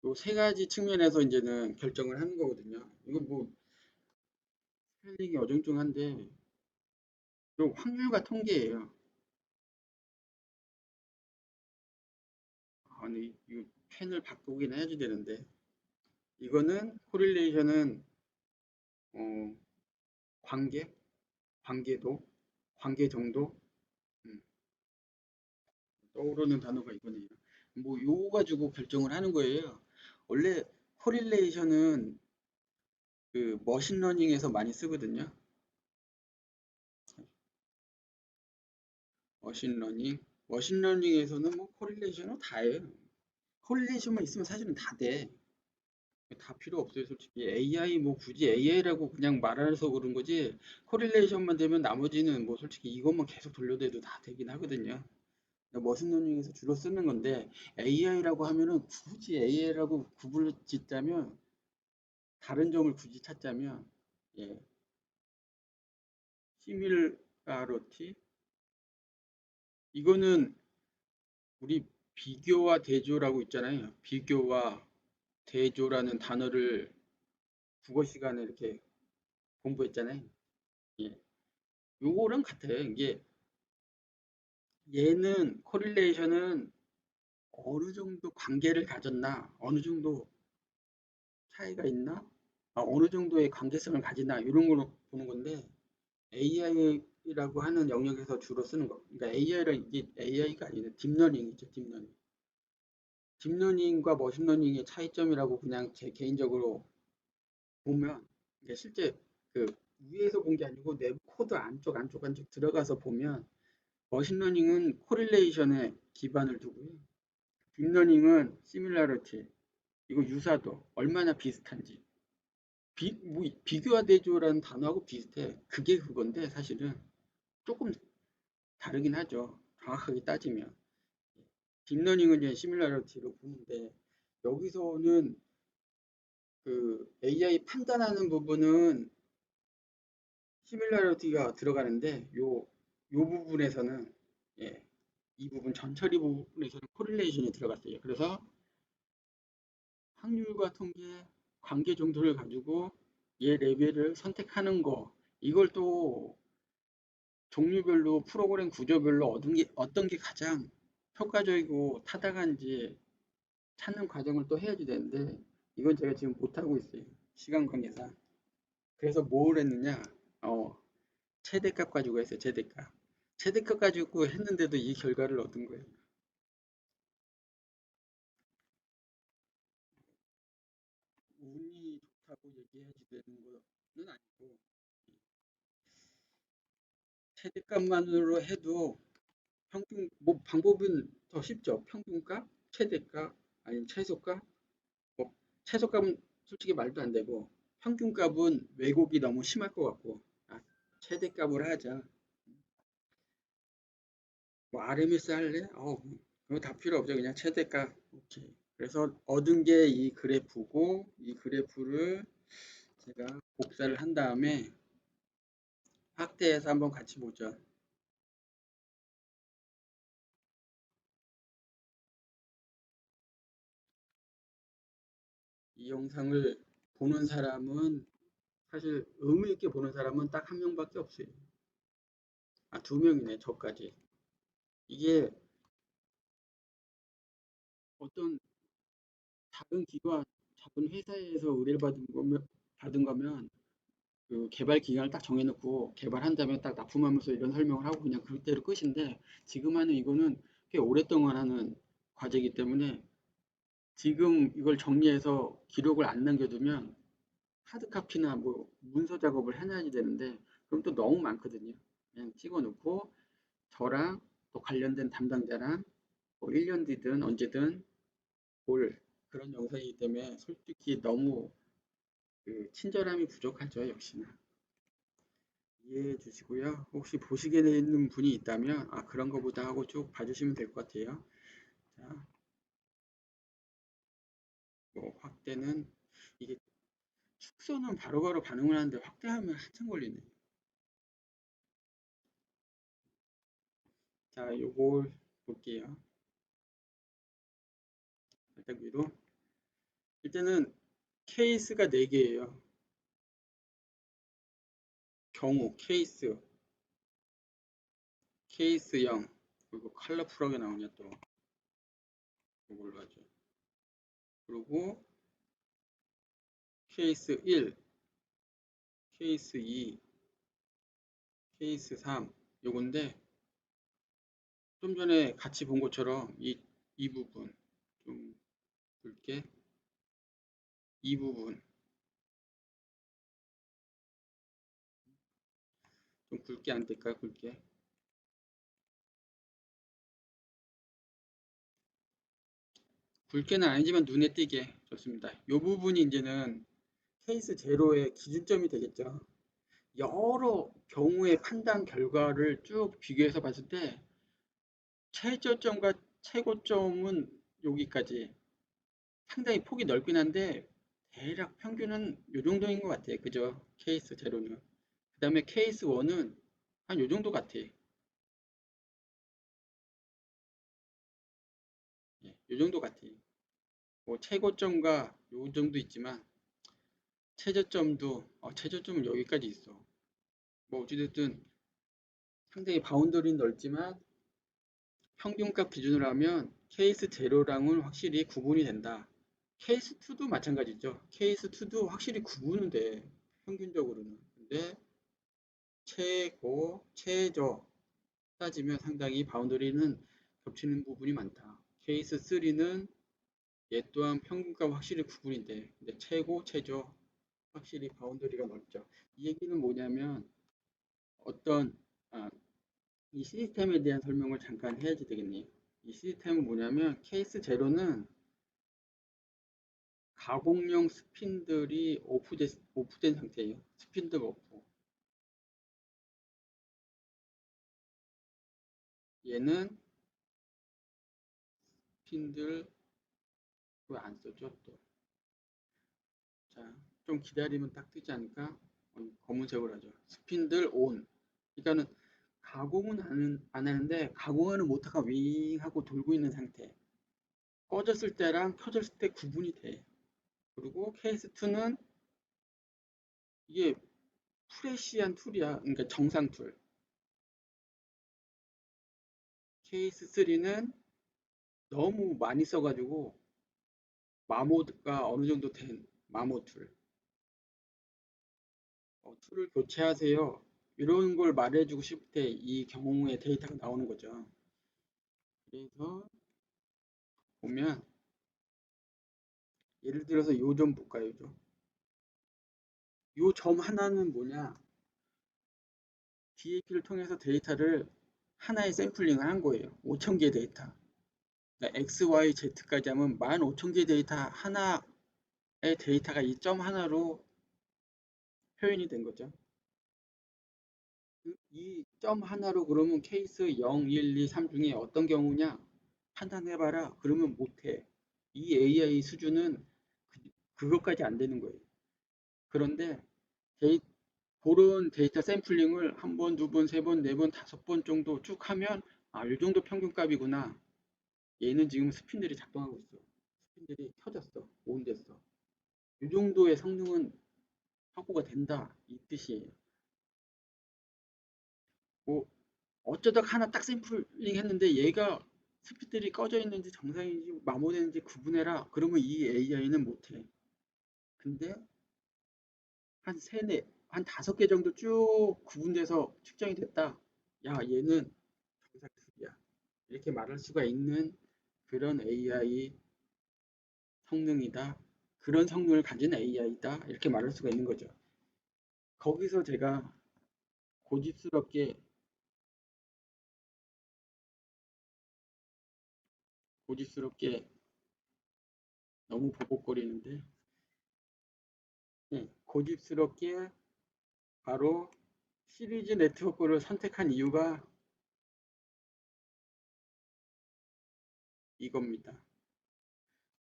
[SPEAKER 1] 요 세 가지 측면에서 이제는 결정을 하는 거거든요. 이거 뭐 스펠링이 어정쩡한데 요 확률과 통계예요. 아니 이 펜을 바꾸긴 해야지 되는데 이거는 코릴레이션은 어, 관계, 관계도, 관계 정도 음, 떠오르는 단어가 이거네요. 뭐 요거 가지고 결정을 하는 거예요. 원래 코릴레이션은 그 머신러닝에서 많이 쓰거든요. 머신러닝, 머신러닝에서는 뭐 코릴레이션은 다 해요. 코릴레이션만 있으면 사실은 다 돼. 다 필요 없어요, 솔직히. AI 뭐 굳이 AI라고 그냥 말해서 그런 거지. 코릴레이션만 되면 나머지는 뭐 솔직히 이것만 계속 돌려대도 다 되긴 하거든요. 머신러닝에서 주로 쓰는 건데 AI라고 하면은 굳이 AI라고 구분을 짓자면 다른 점을 굳이 찾자면 예, 시밀라러티 이거는 우리 비교와 대조라고 있잖아요. 비교와 대조라는 단어를 국어 시간에 이렇게 공부했잖아요. 예, 요거랑 같아요. 이게 얘는 코릴레이션은 어느 정도 관계를 가졌나, 어느 정도 차이가 있나, 어느 정도의 관계성을 가지나 이런 걸로 보는 건데 AI라고 하는 영역에서 주로 쓰는 거. 그러니까 AI가 이게 AI가 아니라 딥러닝이죠, 딥러닝. 딥러닝과 머신러닝의 차이점이라고 그냥 제 개인적으로 보면 이게 실제 그 위에서 본 게 아니고 내부 코드 안쪽 들어가서 보면 머신러닝은 코릴레이션에 기반을 두고요. 딥러닝은 시밀러리티 이거 유사도 얼마나 비슷한지 뭐 비교와 대조라는 단어하고 비슷해. 그게 그건데 사실은 조금 다르긴 하죠. 정확하게 따지면. 딥러닝은 이제 시뮬라리티로 보는데 여기서는 그 AI 판단하는 부분은 시뮬라리티가 들어가는데 요 부분에서는 예, 이 부분 전처리 부분에서는 코릴레이션이 들어갔어요. 그래서 확률과 통계 관계 정도를 가지고 얘 레벨을 선택하는 거 이걸 또 종류별로 프로그램 구조별로 어떤 게 가장 효과적이고 타당한지 찾는 과정을 또 해야지 되는데 이건 제가 지금 못하고 있어요. 시간 관계상. 그래서 뭘 했느냐? 어, 최대값 가지고 했어요. 최대값. 최대값 가지고 했는데도 이 결과를 얻은 거예요. 운이 좋다고 얘기해야지 되는 거는 아니고 최대값만으로 해도 평균 뭐 방법은 더 쉽죠. 평균값, 최대값, 아니면 최소값. 뭐 최소값은 솔직히 말도 안 되고 평균값은 왜곡이 너무 심할 것 같고 아, 최대값을 하자. 뭐 RMS 할래? 그거 다 필요 없죠. 그냥 최대값. 오케이. 그래서 얻은 게 이 그래프고 이 그래프를 제가 복사를 한 다음에 확대해서 한번 같이 보죠. 이 영상을 보는 사람은 사실 의미 있게 보는 사람은 딱 한 명밖에 없어요. 아, 두 명이네, 저까지. 이게 어떤 작은 기관, 작은 회사에서 의뢰를 받은 거면 그 개발 기간을 딱 정해놓고 개발한 다음에 딱 납품하면서 이런 설명을 하고 그냥 그대로 끝인데 지금 하는 이거는 꽤 오랫동안 하는 과제이기 때문에 지금 이걸 정리해서 기록을 안 남겨두면 하드 카피나 뭐 문서 작업을 해놔야 되는데 그럼 또 너무 많거든요. 그냥 찍어놓고 저랑 또 관련된 담당자랑 뭐 1년 뒤든 언제든 볼 그런 영상이기 때문에 솔직히 너무 그 친절함이 부족하죠, 역시나. 이해해 주시고요. 혹시 보시게 되는 분이 있다면 아 그런 거보다 하고 쭉 봐주시면 될 것 같아요. 자, 뭐 확대는 이게 축소는 바로바로 반응을 하는데 확대하면 한참 걸리네. 자, 요걸 볼게요. 살짝 위로. 일단은 케이스가 4개예요. 경우 케이스 0. 그리고 컬러풀하게 나오냐 또 이걸로 하죠. 그리고 케이스 1, 케이스 2, 케이스 3 요건데 좀 전에 같이 본 것처럼 이 부분 좀 굵게 이 부분 좀 굵게 안 될까요? 굵게 굵게는 아니지만 눈에 띄게 좋습니다. 이 부분이 이제는 케이스 제로의 기준점이 되겠죠. 여러 경우의 판단 결과를 쭉 비교해서 봤을 때 최저점과 최고점은 여기까지 상당히 폭이 넓긴 한데 대략 평균은 이 정도인 것 같아요. 그죠? 케이스 제로는. 그 다음에 케이스 1은 한 요 정도 같아. 예, 요 정도 같아. 뭐 최고점과 요 정도 있지만 최저점은 여기까지 있어. 뭐 어찌됐든 상당히 바운더리는 넓지만 평균값 기준으로 하면 케이스 제로랑은 확실히 구분이 된다. 케이스 2도 마찬가지죠. 케이스 2도 확실히 구분은 돼. 평균적으로는. 근데 최고, 최저 따지면 상당히 바운더리는 겹치는 부분이 많다. 케이스 3는 얘 또한 평균값 확실히 구분이 돼. 근데 최고, 최저 확실히 바운더리가 넓죠. 이 얘기는 뭐냐면 어떤 아, 이 시스템에 대한 설명을 잠깐 해야지 되겠네요. 이 시스템은 뭐냐면 케이스 제로는 가공용 스핀들이 오프된 상태예요. 스핀들 오프. 얘는 스핀들 왜 안 써져 또? 자, 좀 기다리면 딱 뜨지 않을까? 검은색으로 하죠. 스핀들 온. 그러니까는 가공은 안 하는데 가공하는 모터가 윙 하고 돌고 있는 상태. 꺼졌을 때랑 켜졌을 때 구분이 돼. 그리고 케이스2는 이게 프레시한 툴이야. 그러니까 정상 툴. 케이스3는 너무 많이 써가지고 마모가 어느 정도 된 마모 툴. 툴을 교체하세요. 이런 걸 말해주고 싶을 때 이 경우의 데이터가 나오는 거죠. 그래서 보면 예를 들어서 요 점 볼까요? 요 점 하나는 뭐냐? DAP를 통해서 데이터를 하나의 샘플링을 한 거예요. 5,000개 데이터. 그러니까 X, Y, Z까지 하면 15,000개 데이터 하나의 데이터가 이 점 하나로 표현이 된 거죠. 이 점 하나로 그러면 케이스 0, 1, 2, 3 중에 어떤 경우냐? 판단해봐라. 그러면 못해. 이 AI 수준은 그것까지 안 되는 거예요. 그런데 데이, 그런 데이터 샘플링을 한 번, 두 번, 세 번, 네 번, 다섯 번 정도 쭉 하면 이 정도 평균값이구나. 얘는 지금 스핀들이 작동하고 있어. 스핀들이 켜졌어. 온됐어. 이 정도의 성능은 확보가 된다. 이 뜻이에요. 뭐 어쩌다 하나 딱 샘플링 했는데 얘가 스피들이 꺼져 있는지 정상인지 마모되는지 구분해라. 그러면 이 AI는 못해. 근데 한 세네, 한 다섯 개 정도 쭉 구분돼서 측정이 됐다. 야, 얘는 정상급이야. 이렇게 말할 수가 있는 그런 AI 성능이다. 그런 성능을 가진 AI다. 이렇게 말할 수가 있는 거죠. 거기서 제가 고집스럽게 고집스럽게 너무 보복거리는데 고집스럽게 바로 시리즈 네트워크를 선택한 이유가 이겁니다.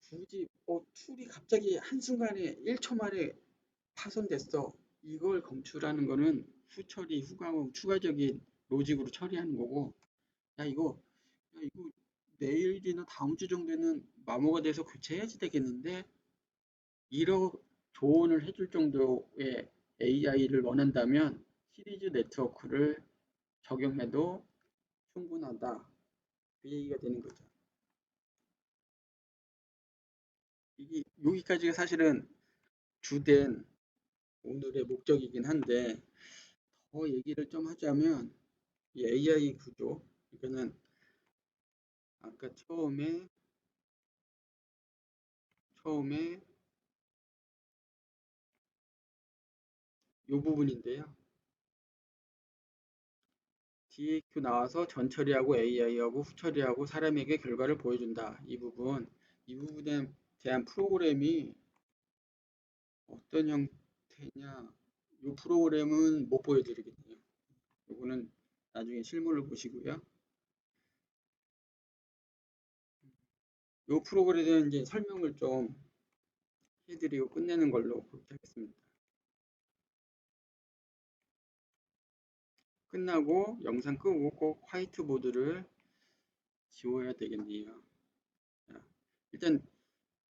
[SPEAKER 1] 굳이 툴이 갑자기 한순간에 1초 만에 파손됐어. 이걸 검출하는 거는 후처리, 후광후 추가적인 로직으로 처리하는 거고 야, 이거 내일이나 다음 주 정도에는 마모가 돼서 교체해야지 되겠는데 이런 조언을 해줄 정도의 AI를 원한다면 시리즈 네트워크를 적용해도 충분하다. 그 얘기가 되는 거죠. 이게 여기까지가 사실은 주된 오늘의 목적이긴 한데 더 얘기를 좀 하자면 이 AI 구조 이거는 아까 처음에 이 부분인데요. DAQ 나와서 전처리하고 AI하고 후처리하고 사람에게 결과를 보여준다. 이 부분에 대한 프로그램이 어떤 형태냐? 이 프로그램은 못 보여드리겠네요. 이거는 나중에 실물을 보시고요. 이 프로그램에 대한 이제 설명을 좀 해드리고 끝내는 걸로 그렇게 하겠습니다. 끝나고 영상 끄고 꼭 화이트보드를 지워야 되겠네요. 자, 일단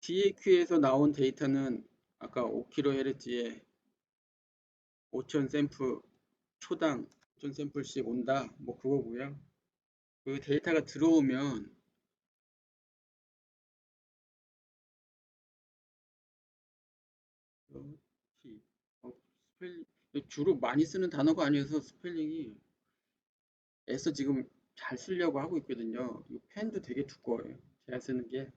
[SPEAKER 1] DAQ에서 나온 데이터는 아까 5kHz에 5,000 샘플 초당 5,000 샘플씩 온다. 뭐 그거고요. 그 데이터가 들어오면 그렇지. 스펠링 주로 많이 쓰는 단어가 아니어서 스펠링이 애써 지금 잘 쓰려고 하고 있거든요. 이 펜도 되게 두꺼워요. 제가 쓰는 게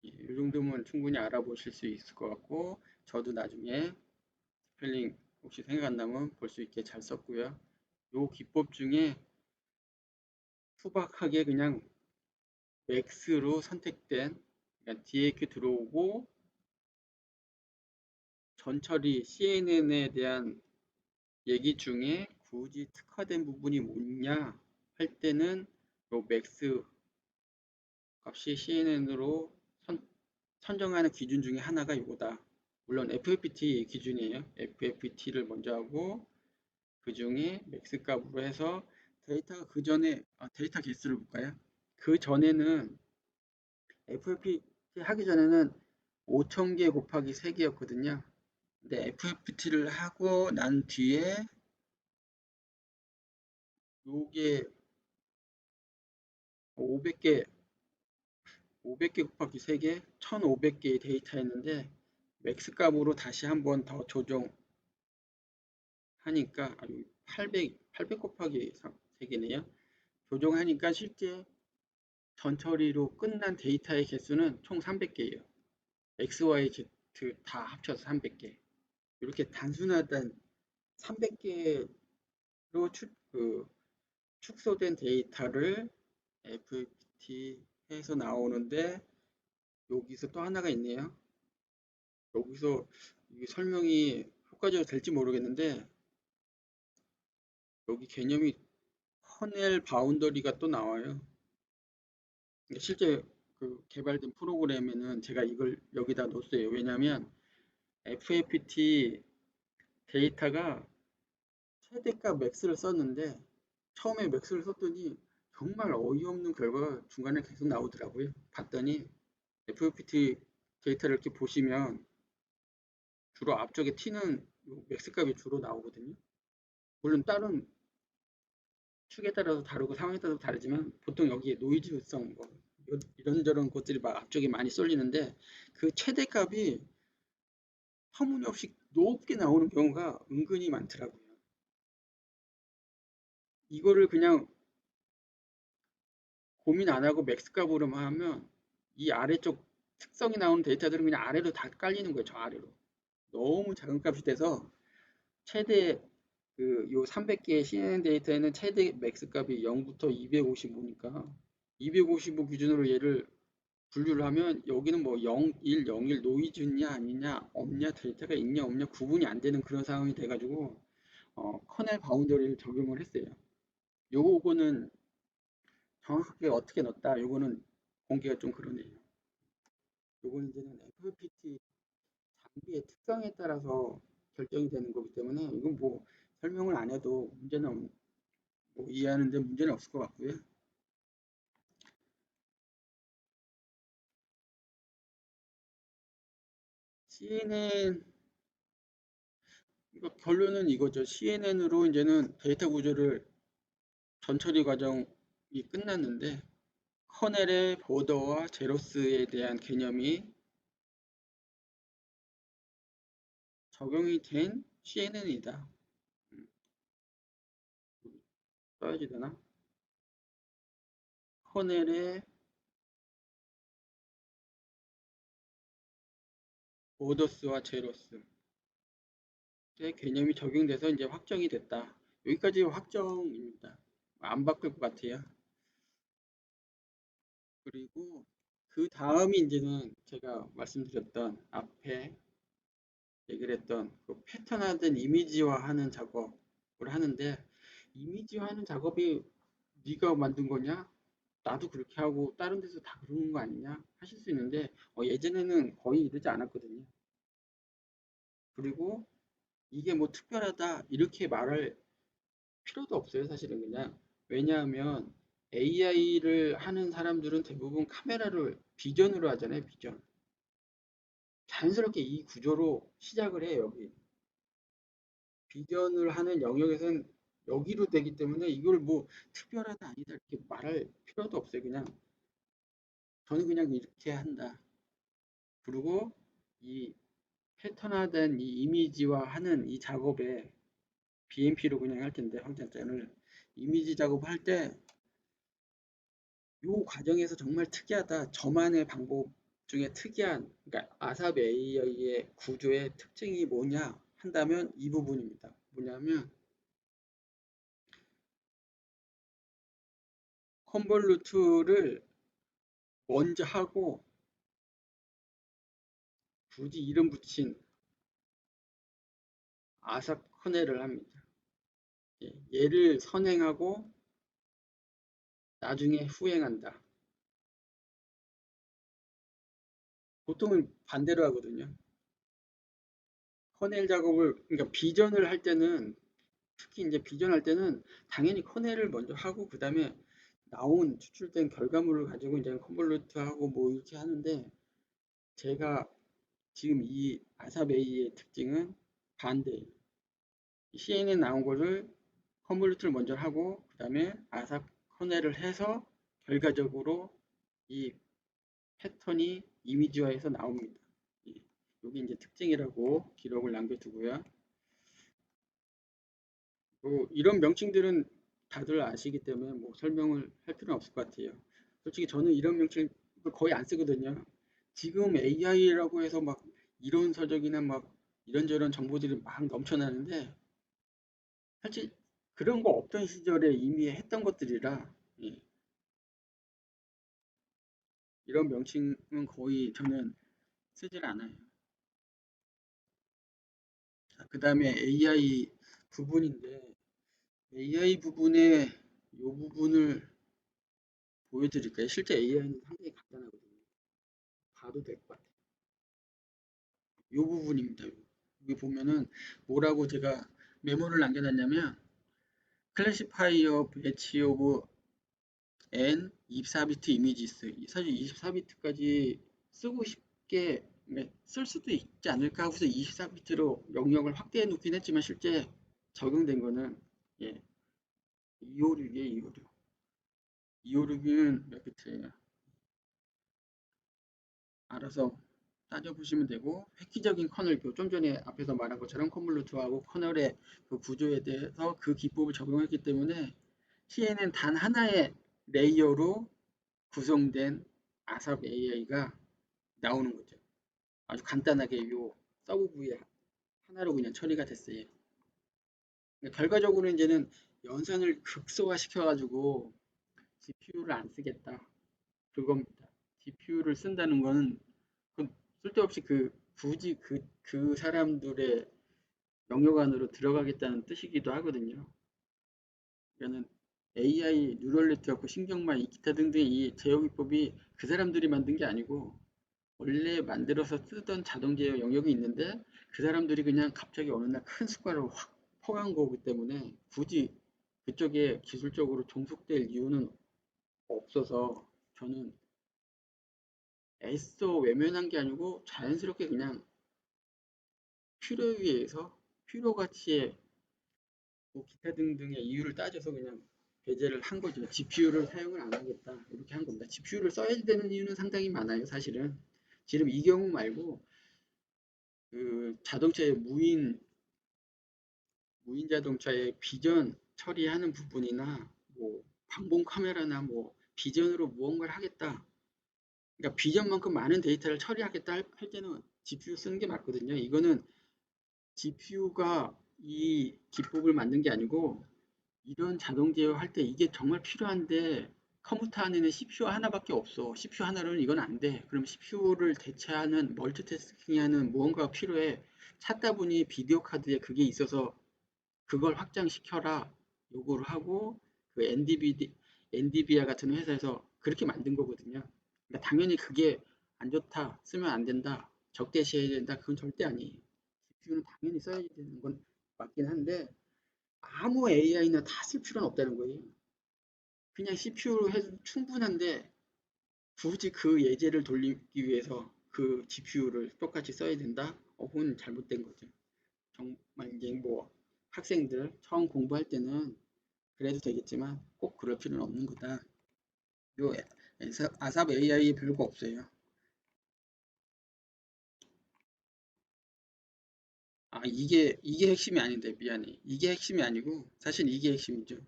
[SPEAKER 1] 이 정도면 충분히 알아보실 수 있을 것 같고 저도 나중에 스펠링 혹시 생각 안 나면 볼 수 있게 잘 썼고요. 요 기법 중에 투박하게 그냥 맥스로 선택된 그러니까 DAQ 들어오고 전처리 CNN에 대한 얘기 중에 굳이 특화된 부분이 뭐냐 할 때는 요 맥스 값이 CNN으로 선정하는 기준 중에 하나가 이거다. 물론 FFT 기준이에요. FFT를 먼저 하고 그 중에 맥스 값으로 해서 데이터가 그 전에 데이터 개수를 볼까요? 그 전에는 FFT 하기 전에는 5000개 곱하기 3개였거든요. 근데 FFT를 하고 난 뒤에 요게 500개 500개 곱하기 3개 1500개의 데이터였는데 맥스 값으로 다시 한번 더 조정하니까 800 곱하기 3개네요. 조정하니까 실제 전처리로 끝난 데이터의 개수는 총 300개예요. X, Y, Z 다 합쳐서 300개. 이렇게 단순하단 300개로 축소된 데이터를 FFT 해서 나오는데 여기서 또 하나가 있네요. 여기서 이게 설명이 효과적으로 될지 모르겠는데 여기 개념이 커넬 바운더리가 또 나와요. 실제 그 개발된 프로그램에는 제가 이걸 여기다 넣었어요. 왜냐하면 FFT 데이터가 최대값 맥스를 썼는데 처음에 맥스를 썼더니 정말 어이없는 결과가 중간에 계속 나오더라고요. 봤더니 FFT 데이터를 이렇게 보시면 주로 앞쪽에 T는 맥스 값이 주로 나오거든요. 물론 다른 축에 따라서 다르고 상황에 따라서 다르지만 보통 여기에 노이즈성 뭐 이런저런 것들이 막 앞쪽에 많이 쏠리는데 그 최대값이 터무니없이 높게 나오는 경우가 은근히 많더라고요. 이거를 그냥 고민 안 하고 맥스 값으로만 하면 이 아래쪽 특성이 나오는 데이터들은 그냥 아래로 다 깔리는 거예요. 저 아래로. 너무 작은 값이 돼서 최대 요 300개의 CNN 데이터에는 최대 맥스 값이 0부터 255니까 255 기준으로 얘를 분류를 하면 여기는 뭐 0, 1, 01 노이즈냐 아니냐 없냐 데이터가 있냐 없냐 구분이 안 되는 그런 상황이 돼가지고 커넬 바운더리를 적용을 했어요. 요거는 정확하게 어떻게 넣었다 요거는 공개가 좀 그러네요. 요거는 이제는 FPT 장비의 특성에 따라서 결정이 되는 거기 때문에 이건 뭐 설명을 안 해도 문제는 뭐 이해하는데 문제는 없을 것 같고요. CNN 결론은 이거죠. CNN으로 이제는 데이터 구조를 전처리 과정이 끝났는데 커넬의 보더와 제로스에 대한 개념이 적용이 된 CNN이다. 써야지 되나? 커넬의 보더스와 제로스의 개념이 적용돼서 이제 확정이 됐다. 여기까지 확정입니다. 안 바꿀 것 같아요. 그리고 그 다음이 이제는 제가 말씀드렸던 앞에 얘기를 했던 그 패턴화된 이미지화하는 작업을 하는데 이미지화하는 작업이 네가 만든 거냐? 나도 그렇게 하고 다른 데서 다 그러는 거 아니냐? 하실 수 있는데 예전에는 거의 이러지 않았거든요. 그리고 이게 뭐 특별하다 이렇게 말할 필요도 없어요. 사실은 그냥 왜냐하면 AI를 하는 사람들은 대부분 카메라를 비전으로 하잖아요. 비전. 자연스럽게 이 구조로 시작을 해요. 여기. 비전을 하는 영역에서는 여기로 되기 때문에 이걸 뭐 특별하다 아니다 이렇게 말할 필요도 없어요. 그냥 저는 그냥 이렇게 한다. 그리고 이 패턴화된 이 이미지화하는 이 작업에 BMP로 그냥 할 텐데 황제자를 이미지 작업할 때 이 과정에서 정말 특이하다. 저만의 방법 중에 특이한 그러니까 아삽 AI의 구조의 특징이 뭐냐 한다면 이 부분입니다. 뭐냐면 컨볼루트를 먼저 하고 굳이 이름 붙인 아삽 커넬을 합니다. 얘를 선행하고 나중에 후행한다. 보통은 반대로 하거든요. 커넬 작업을, 그러니까 비전을 할 때는, 특히 이제 비전할 때는 당연히 커넬을 먼저 하고 그 다음에 나온 추출된 결과물을 가지고 이제 컨볼루트하고 뭐 이렇게 하는데, 제가 지금 이 아삽A의 특징은 반대예요. CNN에 나온 거를 컨볼루트를 먼저 하고 그 다음에 아삽 커넬을 해서 결과적으로 이 패턴이 이미지화해서 나옵니다. 이게 이제 특징이라고 기록을 남겨두고요. 뭐 이런 명칭들은 다들 아시기 때문에 뭐 설명을 할 필요는 없을 것 같아요. 솔직히 저는 이런 명칭을 거의 안 쓰거든요. 지금 AI라고 해서 막 이론서적이나 막 이런저런 정보들이 막 넘쳐나는데 사실 그런 거 없던 시절에 이미 했던 것들이라, 예, 이런 명칭은 거의 저는 쓰질 않아요. 그 다음에 AI 부분인데 AI 부분에 이 부분을 보여드릴까요? 실제 AI는 상당히 간단하거든요. 봐도 될 것 같아요. 이 부분입니다. 여기 보면은 뭐라고 제가 메모를 남겨놨냐면 클래시파이어 배치 오브 N 24비트 이미지스. 사실 24비트까지 쓰고 싶게 쓸 수도 있지 않을까 하고서 24비트로 영역을 확대해 놓긴 했지만 실제 적용된 거는, 예, 256이에요. 256. 256은 몇 비트예요? 알아서 따져보시면 되고, 획기적인 커널, 좀 전에 앞에서 말한 것처럼 컨볼루트하고 커널의 그 구조에 대해서 그 기법을 적용했기 때문에 CNN 단 하나의 레이어로 구성된 아삽 AI가 나오는 거죠. 아주 간단하게 요 서브브이 하나로 그냥 처리가 됐어요. 그러니까 결과적으로 이제는 연산을 극소화시켜가지고 GPU를 안 쓰겠다. 그겁니다. GPU를 쓴다는 거는 그 쓸데없이 굳이 그 사람들의 영역 안으로 들어가겠다는 뜻이기도 하거든요. 그러니까는 AI 뉴럴 네트워크, 신경망, 기타 등등 이 제어 기법이 그 사람들이 만든 게 아니고 원래 만들어서 쓰던 자동 제어 영역이 있는데 그 사람들이 그냥 갑자기 어느 날 큰 숟가락을 확 퍼간 거기 때문에 굳이 그쪽에 기술적으로 종속될 이유는 없어서 저는 애써 외면한 게 아니고 자연스럽게 그냥 필요에 의해서 필요 가치에 뭐 기타 등등의 이유를 따져서 그냥 배제를 한 거죠. GPU를 사용을 안 하겠다 이렇게 한 겁니다. GPU를 써야 되는 이유는 상당히 많아요. 사실은 지금 이 경우 말고 그 자동차의 무인 자동차의 비전 처리하는 부분이나 뭐 방범 카메라나 뭐 비전으로 무언가를 하겠다. 그러니까 비전만큼 많은 데이터를 처리하겠다 할 때는 GPU 쓰는 게 맞거든요. 이거는 GPU가 이 기법을 만든 게 아니고 이런 자동 제어할 때 이게 정말 필요한데 컴퓨터 안에는 CPU 하나밖에 없어. CPU 하나로는 이건 안 돼. 그럼 CPU를 대체하는 멀티태스킹하는 무언가가 필요해. 찾다 보니 비디오 카드에 그게 있어서 그걸 확장시켜라 요구를 하고 그 엔디비아 같은 회사에서 그렇게 만든 거거든요. 그러니까 당연히 그게 안 좋다, 쓰면 안 된다, 적대시해야 된다, 그건 절대 아니에요. GPU는 당연히 써야 되는 건 맞긴 한데 아무 AI나 다 쓸 필요는 없다는 거예요. 그냥 CPU로 해도 충분한데 굳이 그 예제를 돌리기 위해서 그 GPU를 똑같이 써야 된다? 그건 잘못된 거죠. 정말 이제 뭐 학생들 처음 공부할 때는 그래도 되겠지만 꼭 그럴 필요는 없는 거다. 요 아삽 AI에 별거 없어요. 이게 핵심이 아닌데 미안해. 이게 핵심이 아니고 사실 이게 핵심이죠.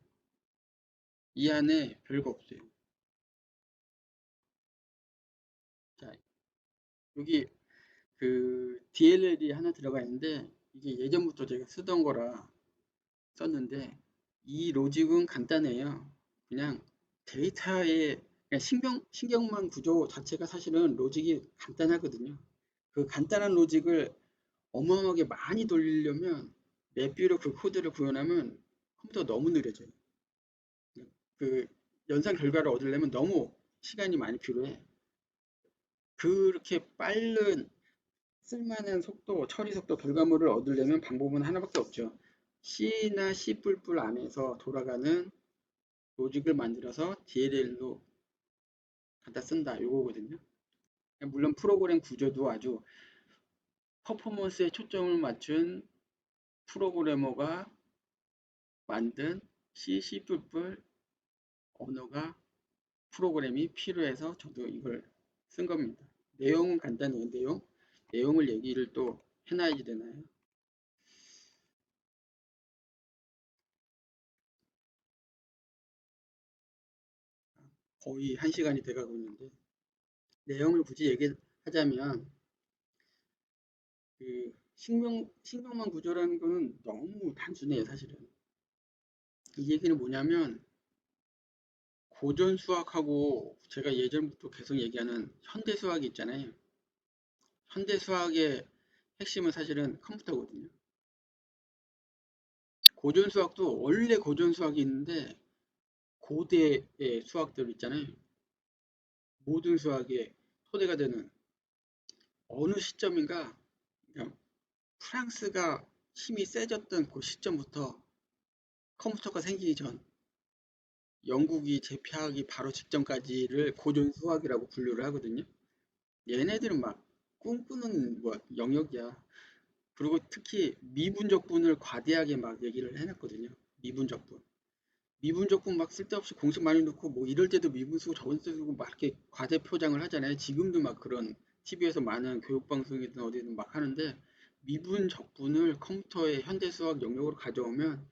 [SPEAKER 1] 이 안에 별거 없어요. 자, 여기 그 DLL이 하나 들어가 있는데 이게 예전부터 제가 쓰던 거라 썼는데 이 로직은 간단해요. 그냥 데이터의 그냥 신경망 구조 자체가 사실은 로직이 간단하거든요. 그 간단한 로직을 어마어마하게 많이 돌리려면 맵뷰로 그 코드를 구현하면 컴퓨터가 너무 느려져요. 그 연산 결과를 얻으려면 너무 시간이 많이 필요해. 그렇게 빠른 쓸만한 속도, 처리 속도, 결과물을 얻으려면 방법은 하나밖에 없죠. C나 C++ 안에서 돌아가는 로직을 만들어서 DLL로 갖다 쓴다. 요거거든요. 물론 프로그램 구조도 아주 퍼포먼스에 초점을 맞춘 프로그래머가 만든 C++ 언어가 프로그램이 필요해서 저도 이걸 쓴 겁니다. 내용은 간단해요. 내용을 얘기를 또 해놔야지 되나요? 거의 1시간이 돼가고 있는데 내용을 굳이 얘기하자면 그 신경망 구조라는 거는 너무 단순해요, 사실은. 이 얘기는 뭐냐면 고전 수학하고 제가 예전부터 계속 얘기하는 현대 수학이 있잖아요. 현대 수학의 핵심은 사실은 컴퓨터거든요. 고전 수학도 원래 고전 수학이 있는데 고대의 수학들 있잖아요. 모든 수학의 토대가 되는 어느 시점인가 그냥 프랑스가 힘이 세졌던 그 시점부터 컴퓨터가 생기기 전 영국이 제패하기 바로 직전까지를 고전 수학이라고 분류를 하거든요. 얘네들은 막 꿈꾸는 뭐 영역이야. 그리고 특히 미분적분을 과대하게 막 얘기를 해놨거든요. 미분적분. 미분적분 막 쓸데없이 공식 많이 넣고 뭐 이럴 때도 미분수고 저번 때도 막 이렇게 과대 표장을 하잖아요. 지금도 막 그런 TV에서 많은 교육방송이든 어디든 막 하는데 미분적분을 컴퓨터의 현대 수학 영역으로 가져오면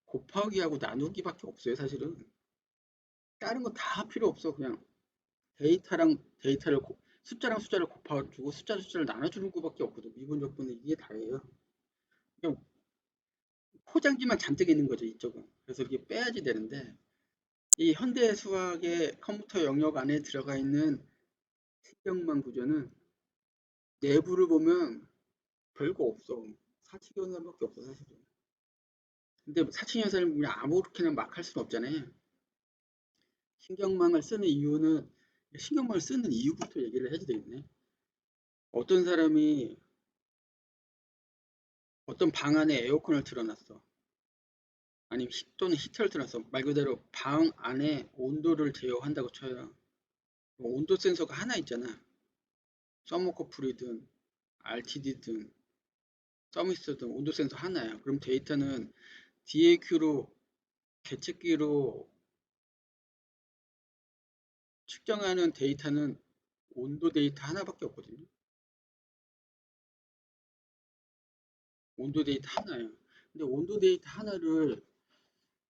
[SPEAKER 1] 곱하기하고 나누기밖에 없어요, 사실은. 다른 거 다 필요 없어. 그냥 데이터랑 데이터를 숫자랑 숫자를 곱해주고 숫자랑 숫자를 나눠주는 것밖에 없거든. 미분적분은 이게 다예요. 그냥 포장지만 잔뜩 있는 거죠, 이쪽은. 그래서 이게 빼야지 되는데 이 현대 수학의 컴퓨터 영역 안에 들어가 있는 신경망 구조는 내부를 보면 별거 없어. 사칙연산밖에 없어, 사실은. 근데 사칙연산을 그냥 아무렇게나 막 할 수는 없잖아요. 신경망을 쓰는 이유는 신경망을 쓰는 이유부터 얘기를 해야 되겠네. 어떤 사람이 어떤 방 안에 에어컨을 틀어놨어. 아니면 또는 히터를 틀어놨어. 말 그대로 방 안에 온도를 제어한다고 쳐요. 온도 센서가 하나 있잖아. 서머커플이든 RTD든 서미스든 온도 센서 하나야. 그럼 데이터는 DAQ로 계측기로 측정하는 데이터는 온도 데이터 하나밖에 없거든요. 온도 데이터 하나예요. 근데 온도 데이터 하나를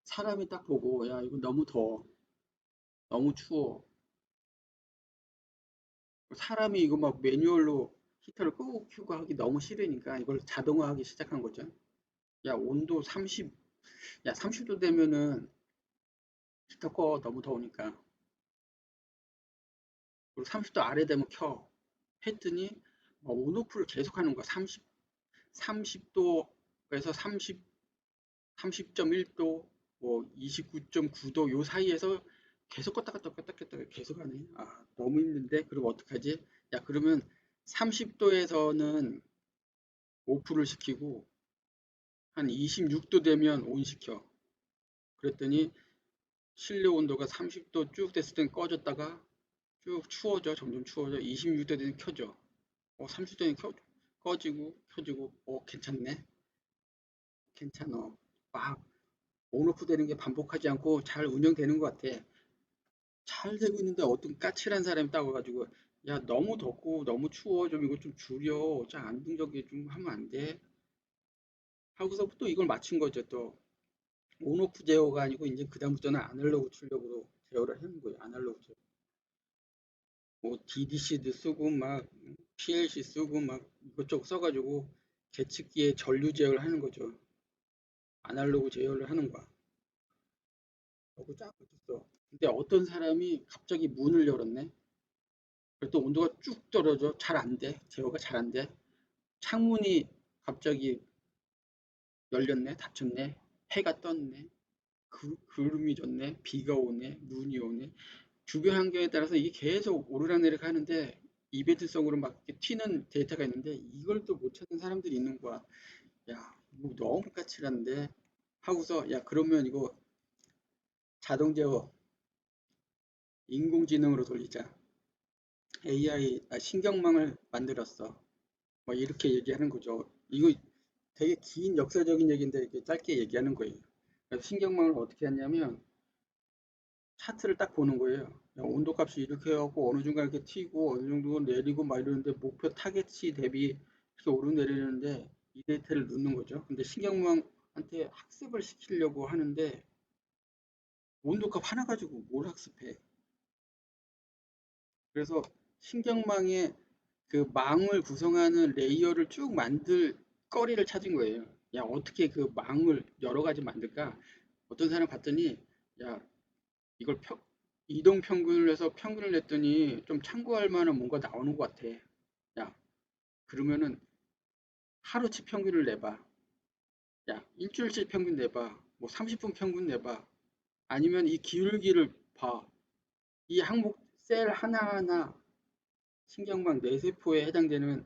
[SPEAKER 1] 사람이 딱 보고 야 이거 너무 더워, 너무 추워. 사람이 이거 막 매뉴얼로 히터를 끄고 켜고 하기 너무 싫으니까 이걸 자동화하기 시작한 거죠. 야 온도 30, 야 30도 되면은 히터 꺼 너무 더우니까. 그리고 30도 아래 되면 켜. 했더니 온오프를 계속 하는 거야. 30도에서 30.1도, 뭐 29.9도 요 사이에서 계속 껐다 켰다 계속 하네. 아, 너무 힘든데? 그럼 어떡하지? 야, 그러면 30도에서는 오프를 시키고 한 26도 되면 온 시켜. 그랬더니 실내 온도가 30도 쭉 됐을 땐 꺼졌다가 쭉 추워져. 점점 추워져. 26도 되면 켜져. 30도에 꺼지고 켜지고 괜찮네. 괜찮어. 막 온오프 되는 게 반복하지 않고 잘 운영되는 것 같아. 잘 되고 있는데 어떤 까칠한 사람이 딱 와가지고 야 너무 덥고 너무 추워 좀 이거 좀 줄여 좀 안정적이게 좀 하면 안 돼? 하고서 또 이걸 맞춘 거죠. 또 온오프 제어가 아니고 이제 그다음부터는 아날로그 출력으로 제어를 하는 거예요. 아날로그 제어. 뭐 DDC도 쓰고 막 PLC 쓰고 막 이것저것 써가지고 계측기에 전류 제어를 하는 거죠. 아날로그 제어를 하는 거야. 그거 쫙 붙었어. 근데 어떤 사람이 갑자기 문을 열었네. 그랬더니 온도가 쭉 떨어져. 잘 안 돼. 제어가 잘 안 돼. 창문이 갑자기 열렸네. 닫혔네. 해가 떴네. 구름이 졌네, 비가 오네, 눈이 오네. 주변 환경에 따라서 이게 계속 오르락내리락 하는데 이벤트성으로 막 이렇게 튀는 데이터가 있는데 이걸 또 못 찾는 사람들이 있는 거야. 야, 이거 너무 까칠한데 하고서 야 그러면 이거 자동 제어 인공지능으로 돌리자. AI 신경망을 만들었어. 뭐 이렇게 얘기하는 거죠. 이거 되게 긴 역사적인 얘기인데 이렇게 짧게 얘기하는 거예요. 그래서 신경망을 어떻게 하냐면 차트를 딱 보는 거예요. 야, 온도값이 이렇게 해갖고 어느 중간 이렇게 튀고 어느 정도 내리고 막 이러는데 목표 타겟치 대비 이렇게 오르내리는데 이 데이터를 넣는 거죠. 근데 신경망한테 학습을 시키려고 하는데 온도값 하나 가지고 뭘 학습해? 그래서 신경망에 그 망을 구성하는 레이어를 쭉 만들 거리를 찾은 거예요. 야, 어떻게 그 망을 여러 가지 만들까? 어떤 사람 봤더니, 야, 이걸 이동 평균을 해서 평균을 냈더니 좀 참고할 만한 뭔가 나오는 것 같아. 야, 그러면은 하루치 평균을 내봐. 야, 일주일치 평균 내봐. 뭐 30분 평균 내봐. 아니면 이 기울기를 봐. 이 항목 셀 하나하나 신경망 뇌세포에 해당되는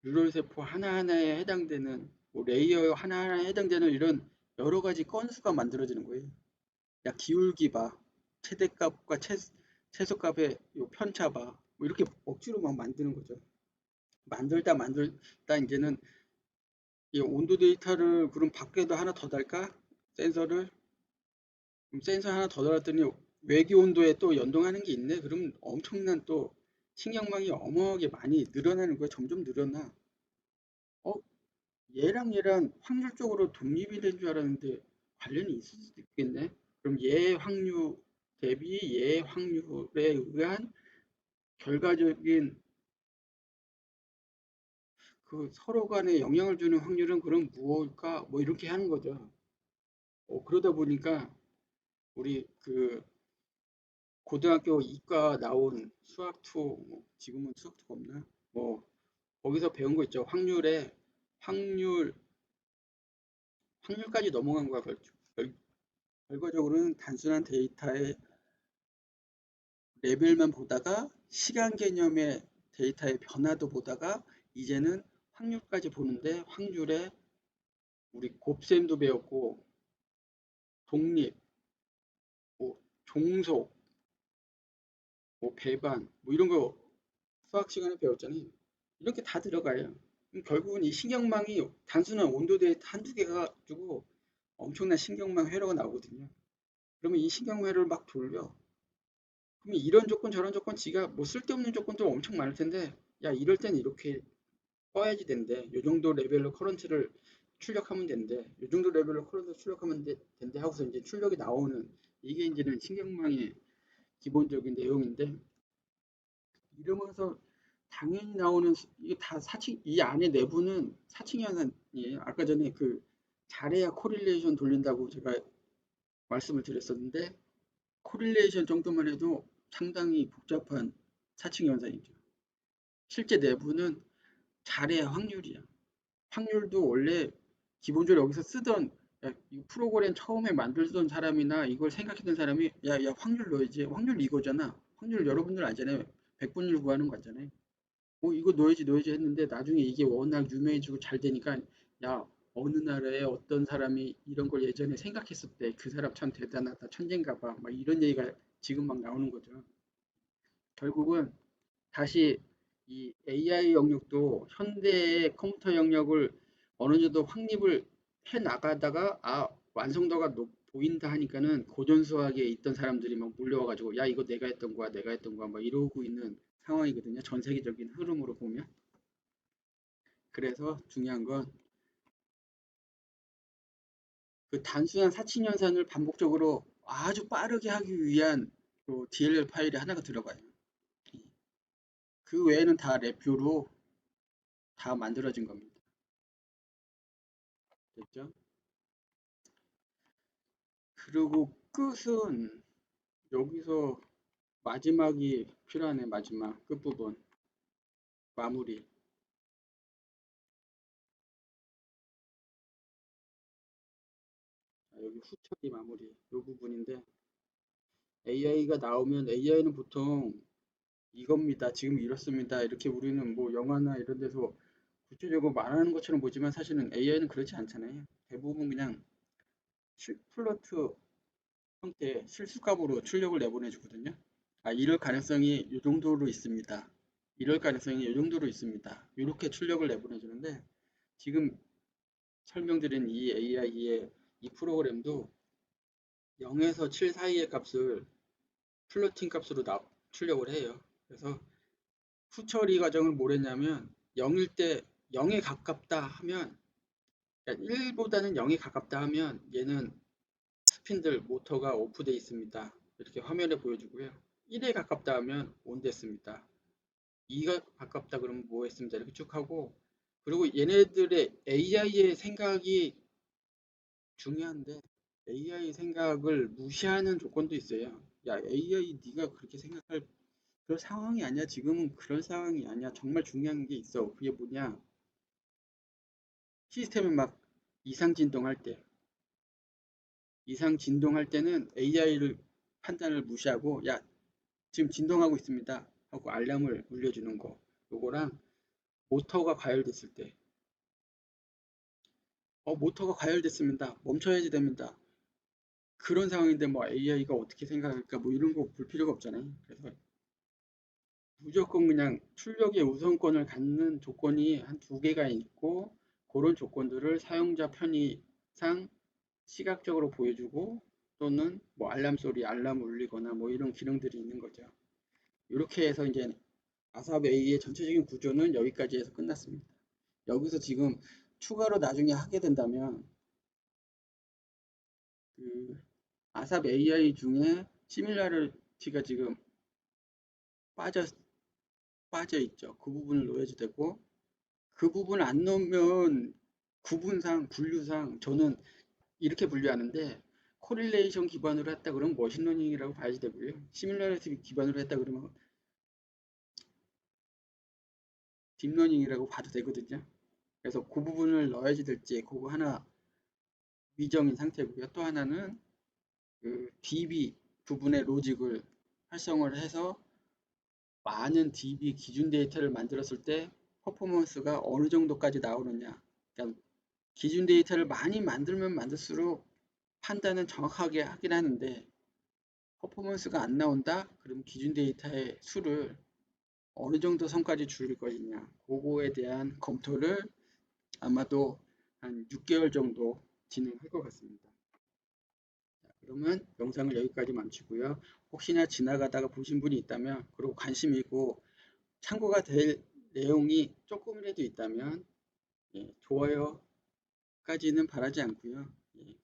[SPEAKER 1] 뉴럴 세포 하나하나에 해당되는 뭐 레이어 하나하나에 해당되는 이런 여러 가지 건수가 만들어지는 거예요. 야, 기울기 봐. 최대값과 최소값의 요 편차 봐. 뭐 이렇게 억지로 막 만드는 거죠. 만들다 이제는 이 온도 데이터를 그럼 밖에도 하나 더 달까? 센서를 그럼 센서 하나 더 달았더니 외기 온도에 또 연동하는 게 있네. 그럼 엄청난 또 신경망이 어마어마하게 많이 늘어나는 거야. 점점 늘어나. 어, 얘랑 확률적으로 독립이 된 줄 알았는데 관련이 있을 수도 있겠네. 그럼 얘 확률 대비 얘 확률에 의한 결과적인 그 서로 간에 영향을 주는 확률은 그럼 무엇일까? 뭐 이렇게 하는 거죠. 그러다 보니까 우리 그 고등학교 이과 나온 수학 2, 뭐 지금은 수학 2가 없나? 뭐 거기서 배운 거 있죠. 확률, 확률까지 넘어간 거야. 결과적으로는 단순한 데이터의 레벨만 보다가 시간 개념의 데이터의 변화도 보다가 이제는 확률까지 보는데 확률에 우리 곱셈도 배웠고 독립, 뭐 종속, 뭐 배반, 뭐 이런 거 수학 시간에 배웠잖아요. 이렇게 다 들어가요. 결국은 이 신경망이 단순한 온도 데이터 한두 개가 가지고 엄청난 신경망 회로가 나오거든요. 그러면 이 신경망 회로를 막 돌려. 그러면 이런 조건 저런 조건 지가 뭐 쓸데없는 조건도 엄청 많을 텐데 야 이럴 때는 이렇게 꺼야지 된대. 요 정도 레벨로 커런트를 출력하면 된대. 요 정도 레벨로 커런트 출력하면 된대 하고서 이제 출력이 나오는 이게 이제는 신경망의 기본적인 내용인데 이러면서 당연히 나오는 이게 다 사칭 이 안에 내부는 사칭 현상이에요. 아까 전에 그 잘해야 코릴레이션 돌린다고 제가 말씀을 드렸었는데 코릴레이션 정도만 해도 상당히 복잡한 사칭 현상이죠. 실제 내부는 잘해야 확률이야. 확률도 원래 기본적으로 여기서 쓰던 이 프로그램 처음에 만들던 사람이나 이걸 생각했던 사람이 야 확률 넣어야지. 확률 이거잖아. 확률 여러분들 알잖아요. 백분율 구하는 거 같잖아요. 이거 넣어야지 했는데 나중에 이게 워낙 유명해지고 잘 되니까 야 어느 나라에 어떤 사람이 이런 걸 예전에 생각했었대. 그 사람 참 대단하다. 천재인가 봐. 막 이런 얘기가 지금 막 나오는 거죠. 결국은 다시 이 AI 영역도 현대의 컴퓨터 영역을 어느 정도 확립을 해 나가다가 완성도가 보인다 하니까는 고전 수학에 있던 사람들이 막 몰려와가지고 야 이거 내가 했던 거야 막 이러고 있는 상황이거든요. 전 세계적인 흐름으로 보면. 그래서 중요한 건 그 단순한 사칭 연산을 반복적으로 아주 빠르게 하기 위한 그 DLL 파일이 하나가 들어가요. 그 외에는 다 랩뷰로 다 만들어진 겁니다. 됐죠? 그리고 끝은 여기서 마지막이 필요하네. 마지막 끝부분 마무리. 여기 후처리 마무리 이 부분인데 AI가 나오면 AI는 보통 이겁니다. 지금 이렇습니다. 이렇게 우리는 뭐 영화나 이런 데서 구체적으로 말하는 것처럼 보지만 사실은 AI는 그렇지 않잖아요. 대부분 그냥 플로트 형태의 실수값으로 출력을 내보내주거든요. 아, 이럴 가능성이 이 정도로 있습니다. 이럴 가능성이 이 정도로 있습니다. 이렇게 출력을 내보내주는데 지금 설명드린 이 AI의 이 프로그램도 0에서 7 사이의 값을 플로팅 값으로 출력을 해요. 그래서 후처리 과정을 뭘 했냐면 0일 때 0에 가깝다 하면 그러니까 1보다는 0에 가깝다 하면 얘는 스핀들 모터가 오프되어 있습니다. 이렇게 화면에 보여주고요. 1에 가깝다 하면 온 됐습니다. 2가 가깝다 그러면 뭐 했습니다. 이렇게 쭉 하고 그리고 얘네들의 AI의 생각이 중요한데 AI 생각을 무시하는 조건도 있어요. 야, AI 네가 그렇게 생각할 그런 상황이 아니야. 지금은 그런 상황이 아니야. 정말 중요한 게 있어. 그게 뭐냐? 시스템이 막 이상 진동할 때, 이상 진동할 때는 AI를 판단을 무시하고, 야, 지금 진동하고 있습니다. 하고 알람을 울려주는 거. 요거랑 모터가 과열됐을 때, 모터가 과열됐습니다. 멈춰야지 됩니다. 그런 상황인데 뭐 AI가 어떻게 생각할까? 뭐 이런 거 볼 필요가 없잖아요. 그래서 무조건 그냥 출력의 우선권을 갖는 조건이 한 두 개가 있고 그런 조건들을 사용자 편의상 시각적으로 보여주고 또는 뭐 알람 소리, 알람 울리거나 뭐 이런 기능들이 있는 거죠. 이렇게 해서 이제 아삽 A의 전체적인 구조는 여기까지 해서 끝났습니다. 여기서 지금 추가로 나중에 하게 된다면 그 아삽 AI 중에 시밀라리티가 지금 빠져 빠져 있죠. 그 부분을 넣어야지 되고 그 부분 안 넣으면 구분상, 분류상 저는 이렇게 분류하는데 코릴레이션 기반으로 했다 그러면 머신러닝이라고 봐야지 되고요. 시뮬러리티 기반으로 했다 그러면 딥러닝이라고 봐도 되거든요. 그래서 그 부분을 넣어야지 될지 그거 하나 미정인 상태고요. 또 하나는 그 DB 부분의 로직을 활성화를 해서 많은 DB 기준 데이터를 만들었을 때 퍼포먼스가 어느 정도까지 나오느냐. 그러니까 기준 데이터를 많이 만들면 만들수록 판단은 정확하게 하긴 하는데 퍼포먼스가 안 나온다? 그럼 기준 데이터의 수를 어느 정도 선까지 줄일 것이냐 그거에 대한 검토를 아마도 한 6개월 정도 진행할 것 같습니다. 자, 그러면 영상을 여기까지 마치고요. 혹시나 지나가다가 보신 분이 있다면 그리고 관심 있고 참고가 될 내용이 조금이라도 있다면 좋아요까지는 바라지 않고요.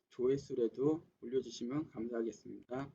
[SPEAKER 1] 조회수라도 올려주시면 감사하겠습니다.